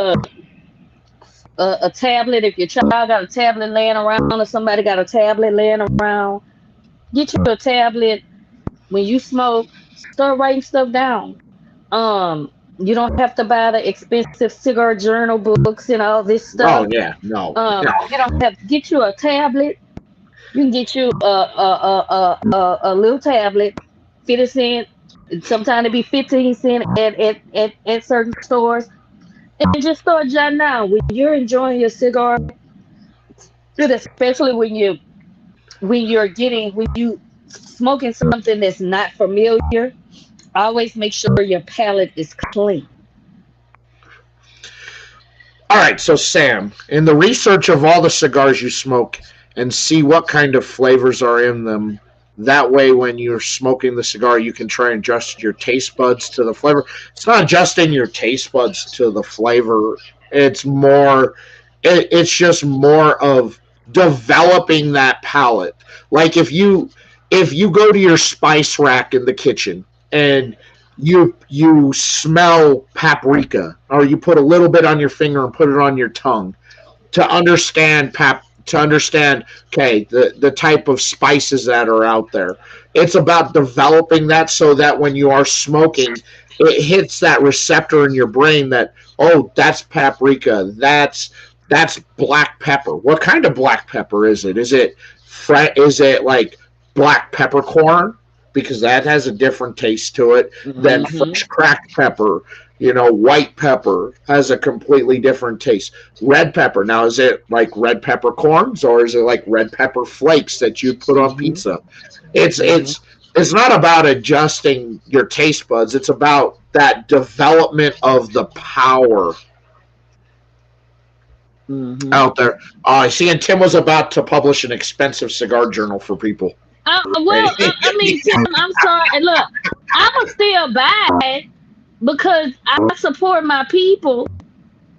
a tablet if your child got a tablet laying around or somebody got a tablet laying around. Get you a tablet. When you smoke, start writing stuff down. You don't have to buy the expensive cigar journal books and all this stuff. Oh yeah, no. You don't have to get you a tablet. You can get you a little tablet, 50 cents. Sometimes it be 15 cents at certain stores, and just start jotting down when you're enjoying your cigar, and especially when you smoking something that's not familiar. Always make sure your palate is clean. All right, so Sam, in the research of all the cigars you smoke and see what kind of flavors are in them, that way when you're smoking the cigar, you can try and adjust your taste buds to the flavor. It's not adjusting your taste buds to the flavor. It's just more of developing that palate. Like if you go to your spice rack in the kitchen and you smell paprika, or you put a little bit on your finger and put it on your tongue to understand okay, the type of spices that are out there. It's about developing that so that when you are smoking, it hits that receptor in your brain that, oh, that's paprika, that's black pepper. What kind of black pepper is it? Is it like black peppercorn? Because that has a different taste to it than fresh cracked pepper. White pepper has a completely different taste. Red pepper, now is it like red peppercorns, or is it like red pepper flakes that you put on pizza? It's not about adjusting your taste buds. It's about that development of the power out there. I see, and Tim was about to publish an expensive cigar journal for people. I mean, Tim, I'm sorry. And look, I'ma still buy it because I support my people.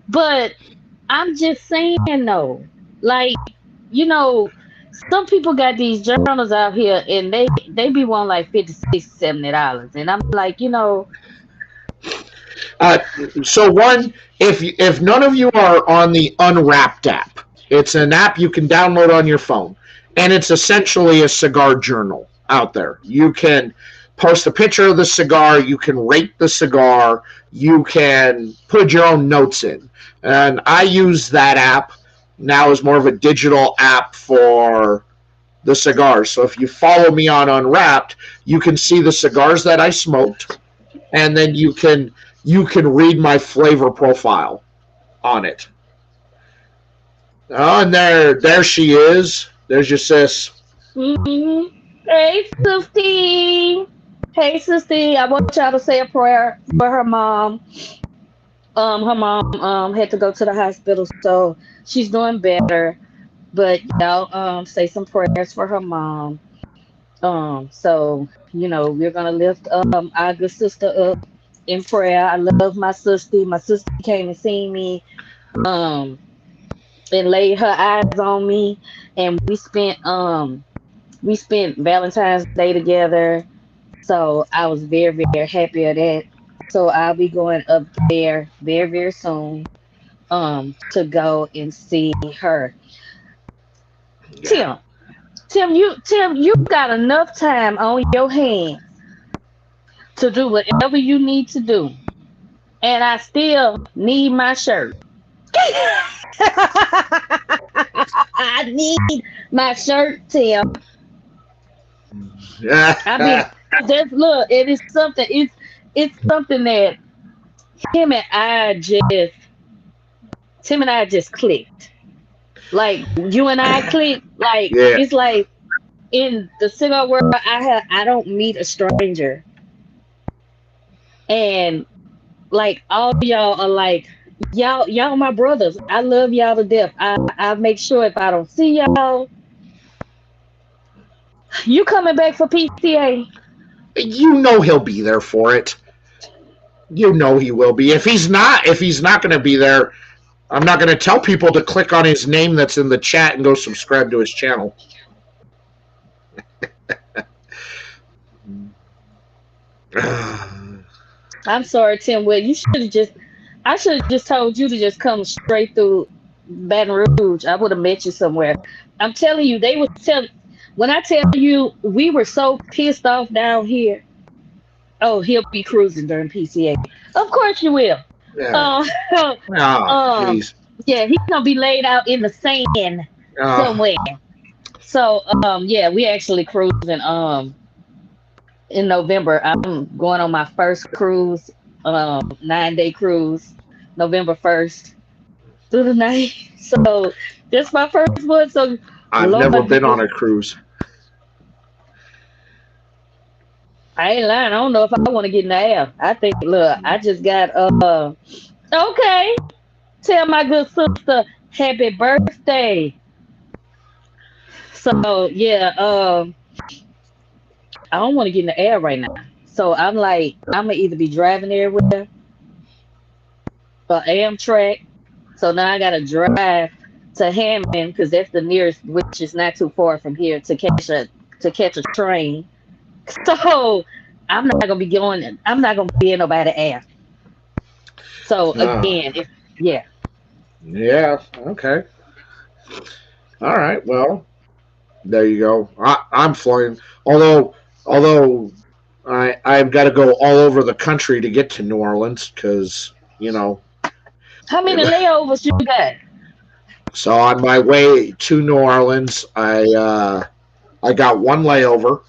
But I'm just saying though, like, some people got these journals out here and they be wanting like $50, $60, $70, and I'm like, So one, if none of you are on the Unwrapped app, it's an app you can download on your phone. And it's essentially a cigar journal out there. You can post a picture of the cigar. You can rate the cigar. You can put your own notes in. And I use that app now as more of a digital app for the cigars. So if you follow me on Unwrapped, you can see the cigars that I smoked. And then you can read my flavor profile on it. Oh, and there she is. There's your sis. Hey, Sister. Hey, Sister. I want y'all to say a prayer for her mom. Her mom had to go to the hospital, so she's doing better. But y'all say some prayers for her mom. So we're gonna lift our good sister up in prayer. I love my sister. My sister came and seen me. And laid her eyes on me, and we spent Valentine's Day together. So I was very, very happy of that. So I'll be going up there very, very soon to go and see her. Yeah. Tim, Tim, you got enough time on your hands to do whatever you need to do. And I still need my shirt. I need my shirt, Tim. I've been Yeah. just look, it's something that him and I just Tim and I just clicked. Like you and I clicked, like Yeah. it's like in the cigar world I don't meet a stranger. And like all y'all are like y'all my brothers. I love y'all to death. I make sure if I don't see y'all, you coming back for PCA. You know he'll be there for it. You know he will be. If he's not going to be there, I'm not going to tell people to click on his name that's in the chat and go subscribe to his channel. I'm sorry, Tim. Well, you should have just I should have just told you to just come straight through Baton Rouge. I would have met you somewhere. I'm telling you, they would tell when I tell you we were so pissed off down here. Oh, he'll be cruising during PCA. Of course you will. Yeah. Uh, Oh, um, jeez. yeah, he's gonna be laid out in the sand Oh, somewhere. So, yeah, we actually cruising in November. I'm going on my first cruise, 9-day cruise, November 1st through the night. So that's my first one. So I've never Lord been on knows, a cruise. I ain't lying. I don't know if I want to get in the air. I think, look, I just got okay. Tell my good sister happy birthday. So yeah, I don't want to get in the air right now. So I'm like, I'm gonna either be driving everywhere or Amtrak. So now I gotta drive to Hammond because that's the nearest, which is not too far from here to catch a train. So I'm not gonna be going. I'm not gonna be in nobody ass. So Oh, again, yeah. yeah. Okay. All right. Well, there you go. I'm flying. Although I've got to go all over the country to get to New Orleans because you know. How many layovers you got? So on my way to New Orleans, I got one layover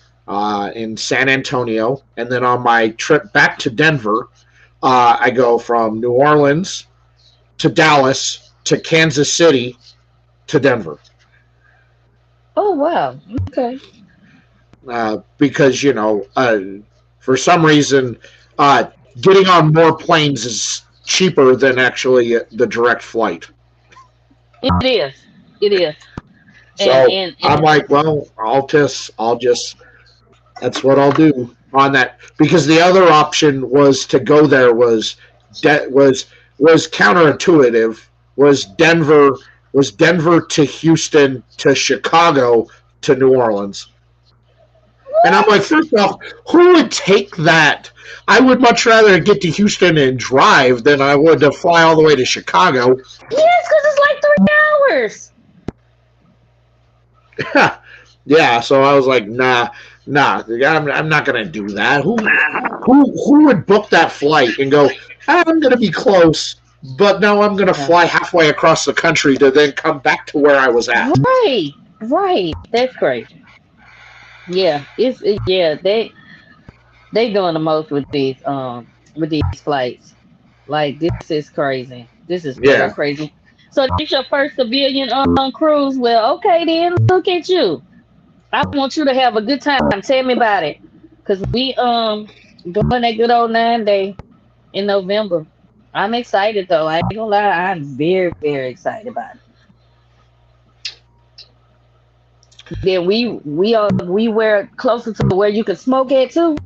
in San Antonio, and then on my trip back to Denver, I go from New Orleans to Dallas to Kansas City to Denver Oh wow. Okay. because for some reason uh, getting on more planes is cheaper than actually the direct flight. It is. It is. And So and I'm and like, well, I'll just that's what I'll do on that because the other option was to go there was counterintuitive was Denver to Houston to Chicago to New Orleans. And I'm like, what? first off, who would take that? I would much rather get to Houston and drive than I would to fly all the way to Chicago. Yes, because it's like 3 hours. Yeah, so I was like, nah, I'm not gonna do that. Who would book that flight and go? I'm gonna be close, but no, I'm gonna Yeah. fly halfway across the country to then come back to where I was at. Right. Right. That's great. Yeah. Yeah. They doing the most with these flights. Like this is crazy. This is real Yeah, crazy. So this your first civilian cruise? Well, okay then. Look at you. I want you to have a good time. Tell me about it. Cause we doing that good old 9 day in November. I'm excited though. I ain't gonna lie. I'm very, very excited about it. Then we wear closer to where you can smoke at too.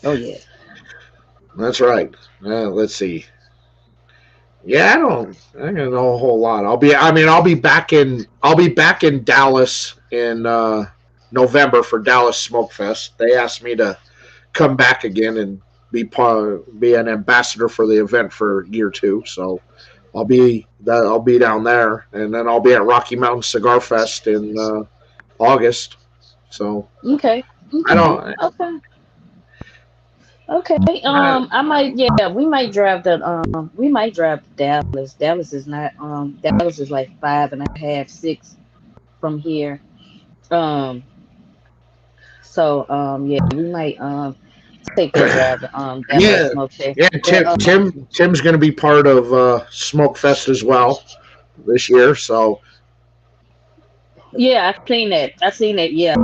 Oh yeah. that's right. Let's see. Yeah, I don't know a whole lot. I'll be back in Dallas in November for Dallas Smoke Fest. They asked me to come back again be an ambassador for the event for year 2. So I'll be down there, and then I'll be at Rocky Mountain Cigar Fest in August. So Okay. I don't. Okay. Okay. I, I might. Yeah, we might drive to Dallas. Dallas is not. Dallas is like 5.5, 6 from here. Um. So. Yeah, we might. Take that drive to Dallas yeah, Smoke Fest. yeah. But Tim's going to be part of Smoke Fest as well this year. So yeah, I seen that. Yeah.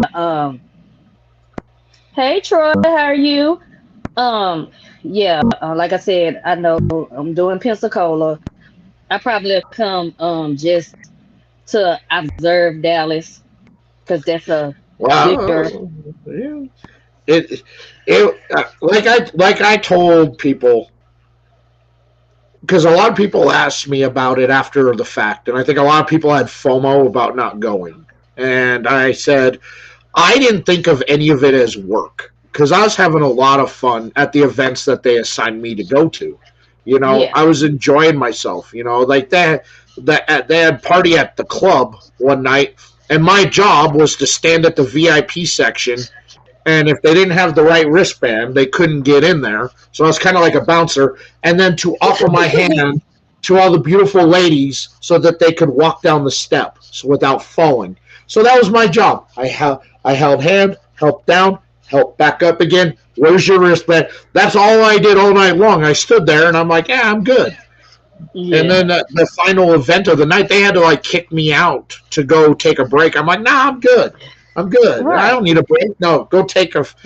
Hey Troy, how are you? Um. Yeah. Like I said, I know I'm doing Pensacola. I probably come just to observe Dallas because that's a bigger. wow, yeah. it like I told people, because a lot of people asked me about it after the fact, and I think a lot of people had FOMO about not going. And I said I didn't think of any of it as work because I was having a lot of fun at the events that they assigned me to go to. You know, Yeah. I was enjoying myself. You know, like they had party at the club one night, and my job was to stand at the VIP section, and if they didn't have the right wristband, they couldn't get in there. So I was kind of like a bouncer, and then to offer my hand to all the beautiful ladies so that they could walk down the steps without falling. So that was my job. I held hand, helped down, helped back up again. Where's your wristband? That's all I did all night long. I stood there and I'm like, yeah, I'm good. And Yeah. then the final event of the night, they had to like kick me out to go take a break. I'm like, nah, I'm good. I'm good. I Right. don't need a break. No,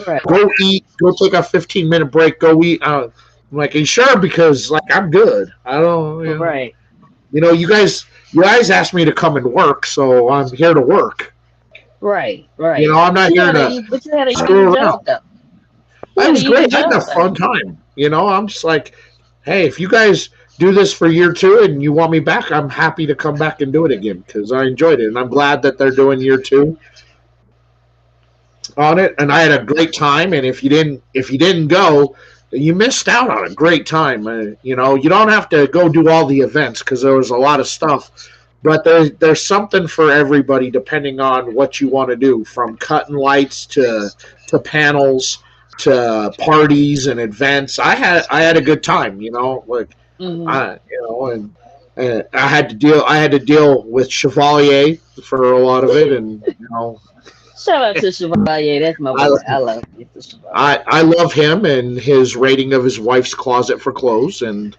Right. go eat. Go take a 15-minute break. Go eat. I'm like, are you sure? Because like I'm good. I don't. Right. You know, you guys asked me to come and work, so I'm here to work. Right. You Right. know, I'm not here to But you had a union screw around. job though. You It had a was union great. I had a job though. fun time. You know, I'm just like, hey, if you guys do this for year 2 and you want me back, I'm happy to come back and do it again because I enjoyed it, and I'm glad that they're doing year 2 on it, and I had a great time. And if you didn't go, you missed out on a great time. You know, you don't have to go do all the events because there was a lot of stuff, but there's something for everybody depending on what you want to do, from cutting lights to panels to parties and events. I had a good time. You know, like Hmm. and I had to deal with Chevalier for a lot of it, and you know. Shout out to Chevalier. That's my I, boy. I love Mr. Chevalier. I love him and his rating of his wife's closet for clothes, and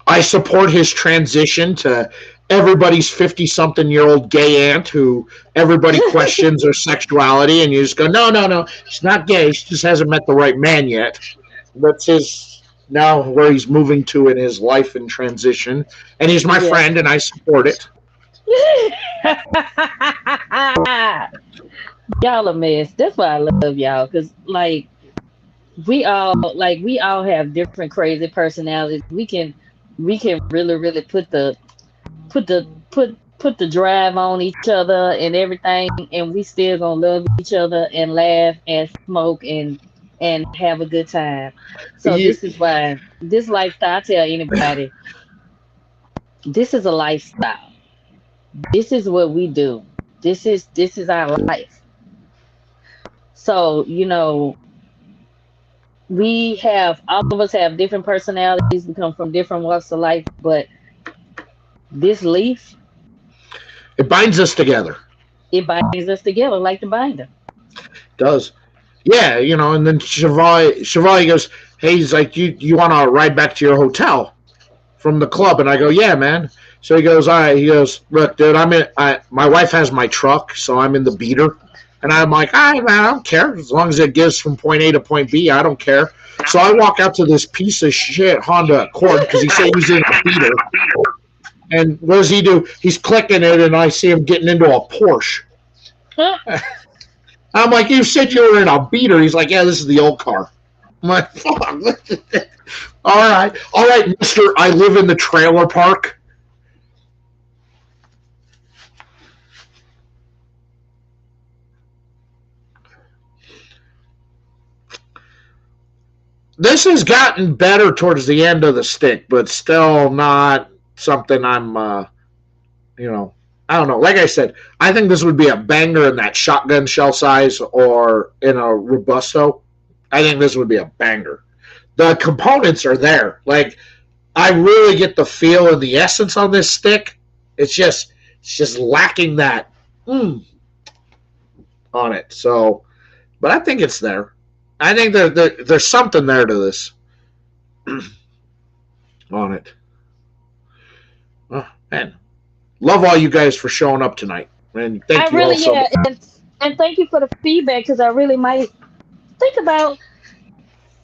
I support his transition to everybody's 50-something-year-old gay aunt who everybody questions her sexuality, and you just go, no, no, no, she's not gay. She just hasn't met the right man yet. That's his now where he's moving to in his life and transition, and he's my Yeah. friend, and I support it. Y'all a mess. That's why I love y'all. Cause we all have different crazy personalities. We can really, really put the drive on each other and everything, and we still gonna love each other and laugh and smoke and have a good time. So You, this is why this lifestyle, I tell anybody, this is a lifestyle. This is what we do. This is our life. So, we have all of us have different personalities. We come from different walks of life, but this leaf, it binds us together. it binds us together like the binder. Does. Yeah, you know, and then Chevalier goes, hey, he's like, you want to ride back to your hotel from the club? And I go, yeah, man. So he goes, all right. He goes, look, dude, my wife has my truck, so I'm in the beater. And I'm like, all right, man, I don't care. As long as it gets from point A to point B, I don't care. So I walk out to this piece of shit Honda Accord because he said he's in a beater. And what does he do? He's clicking it, and I see him getting into a Porsche. I'm like, you said you were in a beater. He's like, yeah, this is the old car. I'm like, fuck. All right, mister, I live in the trailer park. This has gotten better towards the end of the stick, but still not something I'm, you know, I don't know. Like I said, I think this would be a banger in that shotgun shell size or in a Robusto. I think this would be a banger. The components are there. Like, I really get the feel and the essence on this stick. It's just lacking that on it. So, but I think it's there. I think there's something there to this on it. Oh, man, love all you guys for showing up tonight, and I thank you really, also. yeah, and thank you for the feedback because I really might think about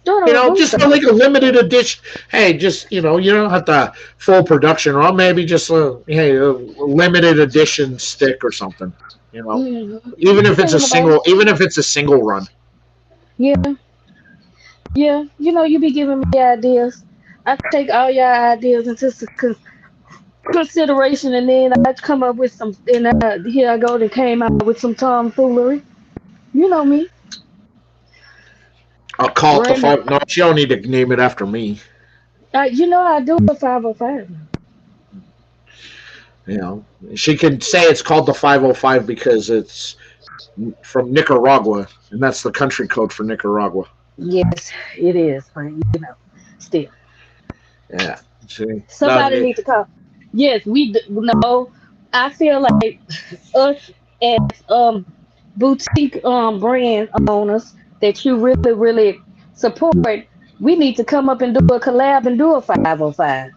doing a Just Robusto. like a limited edition. Hey, just you don't have to full production, or maybe just a limited edition stick or something. You know, even I'm if it's a thinking about it. single, even if it's a single run. Yeah, yeah. You be giving me ideas. I take all your ideas into consideration, and then I come up with some. And here I go. That came out with some tomfoolery. You know me, I'll call it the random. five. No, you don't need to name it after me. I do a 505. You know, she can say it's called the 505 because it's from Nicaragua, and that's the country code for Nicaragua. Yes, it is. But still, Yeah. See, somebody need to call. Yes, no. I feel like us as boutique brand owners that you really support, we need to come up and do a collab and do a 505.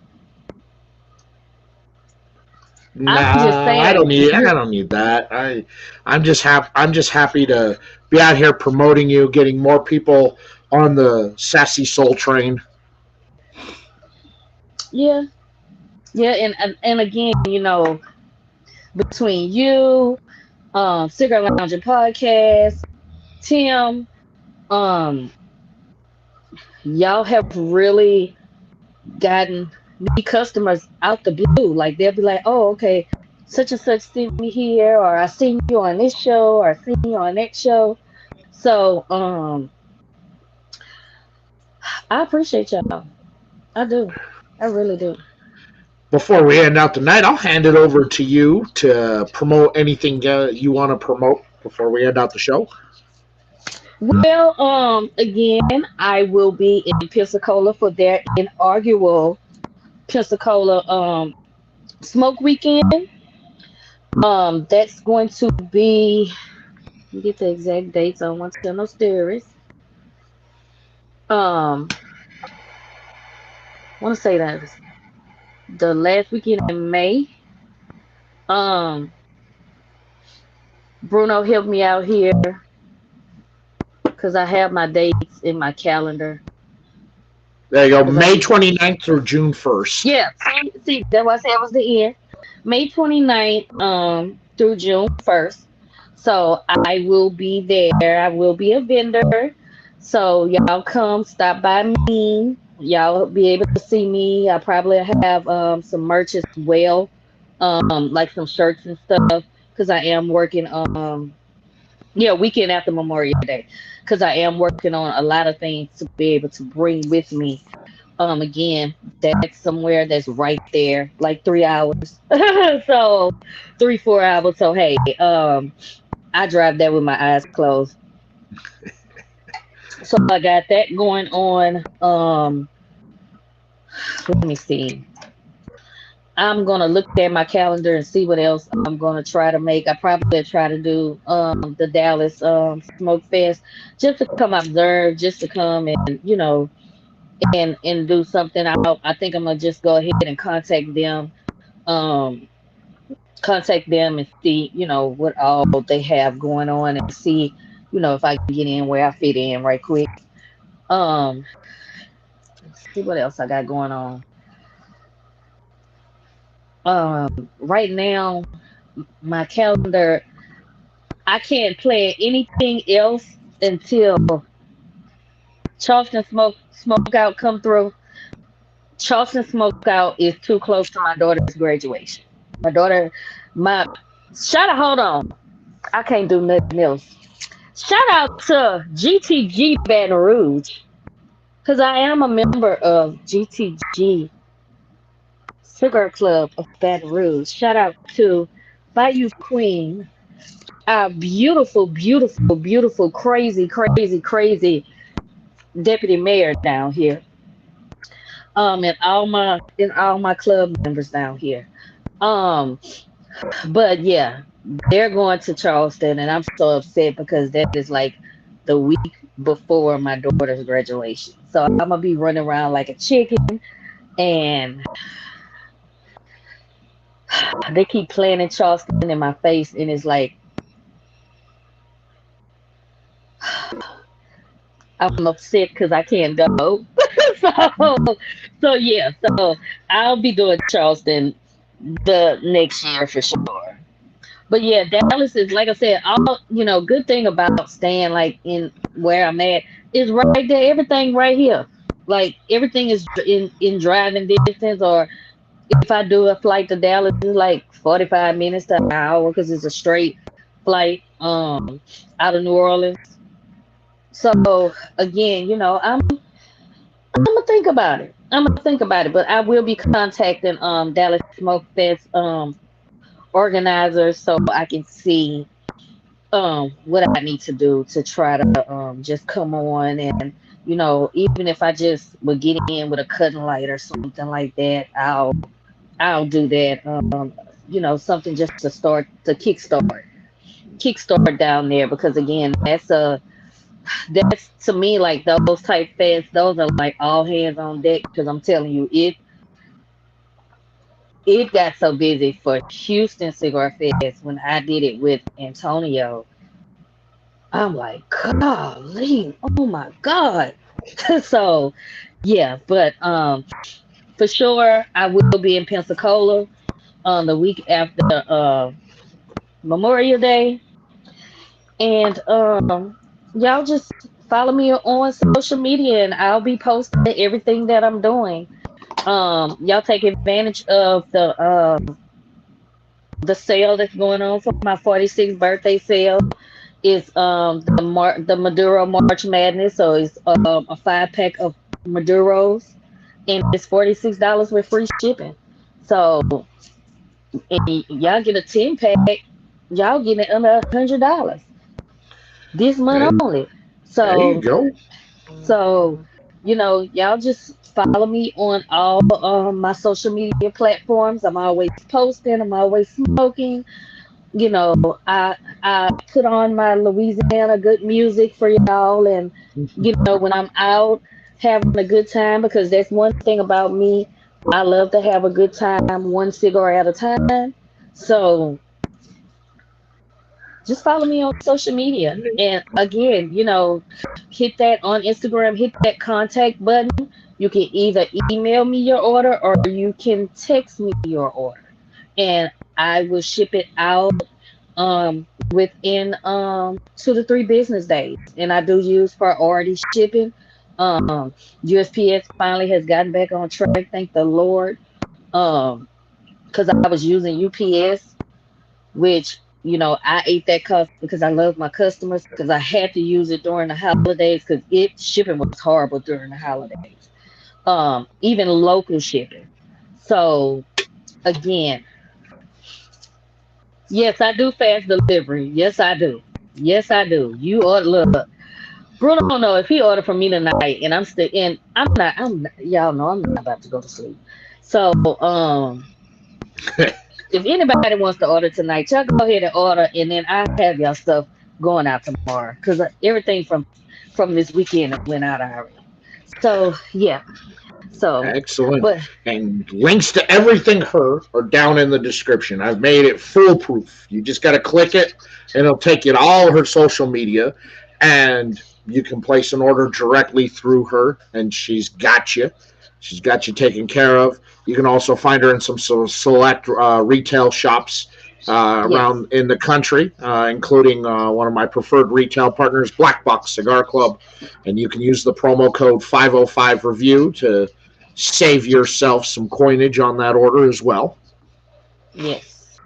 I'm just nah, I don't saying. need. I don't need that. I'm just happy. I'm just happy to be out here promoting you, getting more people on the Sassy Soul train. Yeah, yeah, and again, between you, Cigar Lounge and Podcast, Tim, um, y'all have really gotten me customers out the blue. Like they'll be like, "Oh, okay, such and such seen me here, or I seen you on this show, or I seen you on that show." So, I appreciate y'all. I do. I really do. Before we end out tonight, I'll hand it over to you to promote anything you want to promote before we end out the show. Well, again, I will be in Pensacola for their inaugural Pensacola smoke weekend. That's going to be, let me get the exact dates. I don't want to tell no stories. I want to say that it's the last weekend in May. Um, Bruno helped me out here because I have my dates in my calendar. There you go. Because I May be 29th through June 1st. Yeah, see, that's why I said it was the end. May 29th through June 1st. So I will be there. I will be a vendor. So y'all come stop by me. Y'all be able to see me. I probably have some merch as well. Like some shirts and stuff. Cause I am working yeah, weekend after Memorial Day. Cause I am working on a lot of things to be able to bring with me again, that's somewhere that's right there, like 3 hours. So 3, 4 hours. So hey, I drive that with my eyes closed. So I got that going on. Let me see. I'm gonna look at my calendar and see what else I'm gonna try to make. I probably try to do the Dallas Smoke Fest just to come observe, just to come and and do something. I think I'm gonna just go ahead and um, contact them and see, what all they have going on and see, if I can get in where I fit in right quick. Um, let's see what else I got going on. Right now, my calendar, I can't plan anything else until Charleston Smokeout come through. Charleston Smokeout is too close to my daughter's graduation. My daughter, my shout out, hold on. I can't do nothing else. Shout out to GTG Baton Rouge. because I am a member of GTG Cigar Club of Baton Rouge. Shout out to Bayou Queen, our beautiful, beautiful, beautiful, crazy, crazy, crazy deputy mayor down here. And all my club members down here. Um, but yeah, they're going to Charleston, and I'm so upset because that is like the week before my daughter's graduation. So I'm gonna be running around like a chicken, and they keep playing in Charleston in my face, and it's like I'm upset because I can't go. so, so yeah, so I'll be doing Charleston the next year for sure. But yeah, Dallas is like I said, all good thing about staying like in where I'm at is right there, everything right here. Like everything is in driving distance, or if I do a flight to Dallas, it's like 45 minutes to an hour because it's a straight flight out of New Orleans. So again, I'm gonna think about it. I'm gonna think about it, but I will be contacting Dallas Smoke Fest organizers so I can see what I need to do to try to just come on, and even if I just would get in with a cutting light or something like that, I'll do that. Something just to start to kickstart down there, because again, that's to me like those type fests. Those are like all hands on deck, because I'm telling you, it got so busy for Houston Cigar Fest when I did it with Antonio. I'm like, golly, oh my God. So yeah, but for sure I will be in Pensacola on the week after Memorial Day. And y'all just follow me on social media, and I'll be posting everything that I'm doing. Y'all take advantage of the sale that's going on for my 46th birthday sale. Is the Maduro March Madness. So it's a 5 pack of Maduros, and it's $46 with free shipping. So and y'all get a 10 pack, y'all getting it under $100 this month And only. there you So go. so y'all just follow me on all my social media platforms. I'm always posting. I'm always smoking. you know, I put on my Louisiana good music for y'all, and when I'm out having a good time, because that's one thing about me. I love to have a good time, one cigar at a time. So just follow me on social media, and again, hit that on Instagram, hit that contact button. You can either email me your order or you can text me your order, and I will ship it out within 2 to 3 business days. And I do use priority shipping. USPS finally has gotten back on track, thank the Lord. Because I was using UPS, which I ate that cost because I love my customers, because I had to use it during the holidays, because it shipping was horrible during the holidays. Even local shipping. So again, yes, I do fast delivery. Yes, I do. Yes, I do. You order, look, Bruno don't know if he ordered from me tonight, and I'm still in. Y'all know I'm not about to go to sleep. So, if anybody wants to order tonight, y'all go ahead and order, and then I have y'all stuff going out tomorrow, because everything from this weekend went out already. So yeah. So, Excellent. but And links to everything her are down in the description. I've made it foolproof. You just got to click it, and it'll take you to all her social media, and you can place an order directly through her, and she's got you. She's got you taken care of. You can also find her in some select retail shops yes, around in the country, including one of my preferred retail partners, Black Box Cigar Club. And you can use the promo code 505 review to save yourself some coinage on that order as well. yes,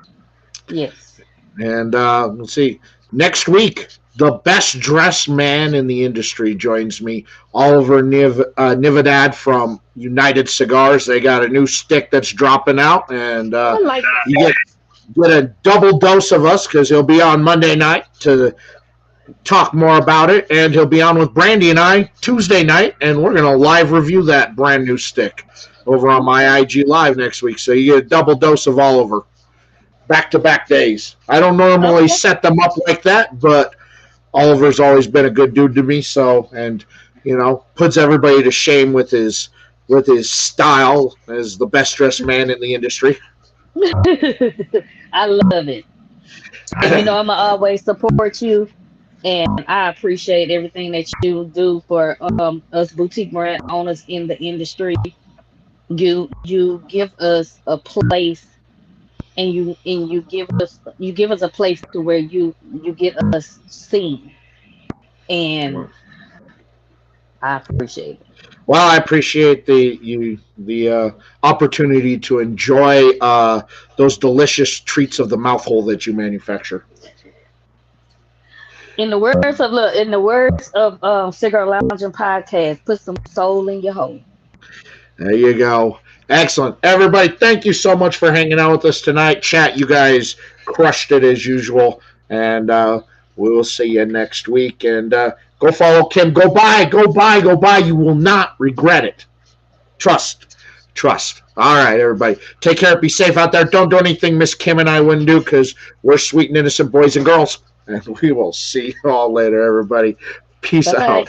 yes. And let's see. Next week, the best dressed man in the industry joins me, Oliver Nivedad from United Cigars. They got a new stick that's dropping out, and I like you get a double dose of us because he'll be on Monday night to talk more about it, and he'll be on with Brandy and I Tuesday night, and we're going to live review that brand new stick over on my IG Live next week. So you get a double dose of Oliver. Back-to-back days. I don't normally set them up like that, but Oliver's always been a good dude to me, so, and, you know, puts everybody to shame with his style as the best dressed man in the industry. I love it. And you know I'm gonna always support you, and I appreciate everything that you do for us boutique brand owners in the industry. You give us a place, and you give us a place to where you get us seen, and I appreciate it. Well, I appreciate the opportunity to enjoy those delicious treats of the mouth hole that you manufacture. In the words of Cigar Lounge and Podcast, put some soul in your hole. There you go. Excellent. Everybody, thank you so much for hanging out with us tonight. Chat, you guys crushed it as usual. And we will see you next week. And go follow Kim. Go buy. You will not regret it. Trust. All right, everybody. Take care. Be safe out there. Don't do anything Miss Kim and I wouldn't do because we're sweet and innocent boys and girls. And we will see you all later, everybody. Peace out.